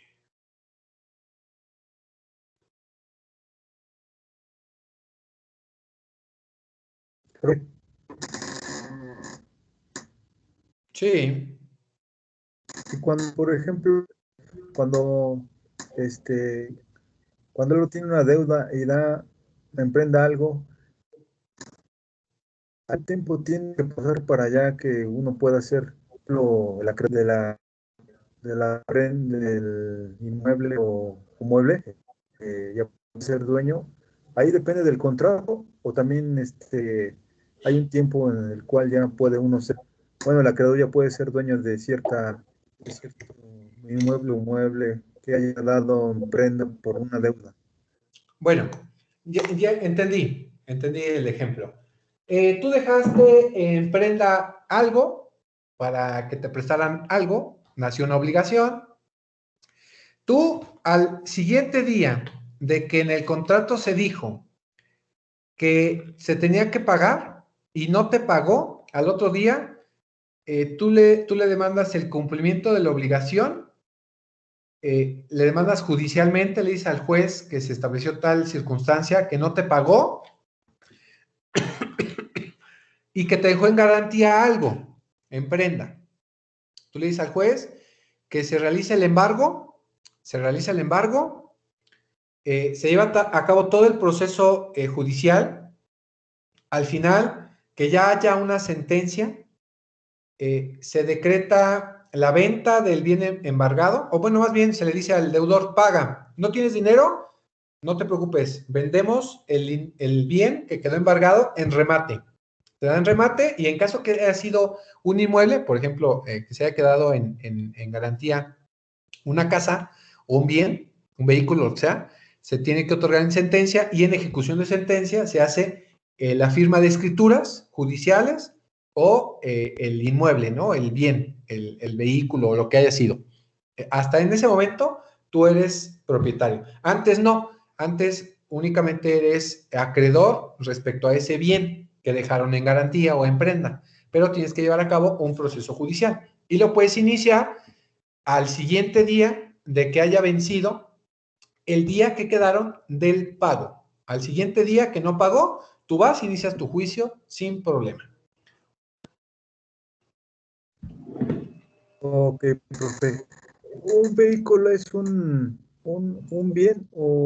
Profe, Sí. y cuando, por ejemplo, cuando este, cuando uno tiene una deuda y emprenda algo, al tiempo tiene que pasar para allá que uno pueda hacer del inmueble o mueble, ya puede ser dueño. Ahí depende del contrato o también hay un tiempo en el cual ya puede uno ser, bueno, el acreedor ya puede ser dueño de cierto inmueble o mueble que haya dado en prenda por una deuda. Bueno, ya entendí el ejemplo. Tú dejaste en prenda algo para que te prestaran algo, nació una obligación. Tú al siguiente día de que en el contrato se dijo que se tenía que pagar y no te pagó, al otro día tú le demandas el cumplimiento de la obligación, le demandas judicialmente, le dices al juez que se estableció tal circunstancia que no te pagó y que te dejó en garantía algo, en prenda. Tú le dices al juez que se realice el embargo, se realiza el embargo, se lleva a cabo todo el proceso judicial, al final, que ya haya una sentencia, se decreta la venta del bien embargado, o bueno, más bien se le dice al deudor, paga, ¿no tienes dinero? No te preocupes, vendemos el bien que quedó embargado en remate. Te dan remate y en caso que haya sido un inmueble, por ejemplo, que se haya quedado en garantía una casa o un bien, un vehículo, lo que sea, se tiene que otorgar en sentencia y en ejecución de sentencia se hace la firma de escrituras judiciales o el inmueble, ¿no? El bien, el vehículo o lo que haya sido. Hasta en ese momento tú eres propietario. Antes no, antes únicamente eres acreedor respecto a ese bien que dejaron en garantía o en prenda, pero tienes que llevar a cabo un proceso judicial y lo puedes iniciar al siguiente día de que haya vencido el día que quedaron del pago. Al siguiente día que no pagó, tú vas, inicias tu juicio sin problema. Ok, profe. ¿Un vehículo es un bien o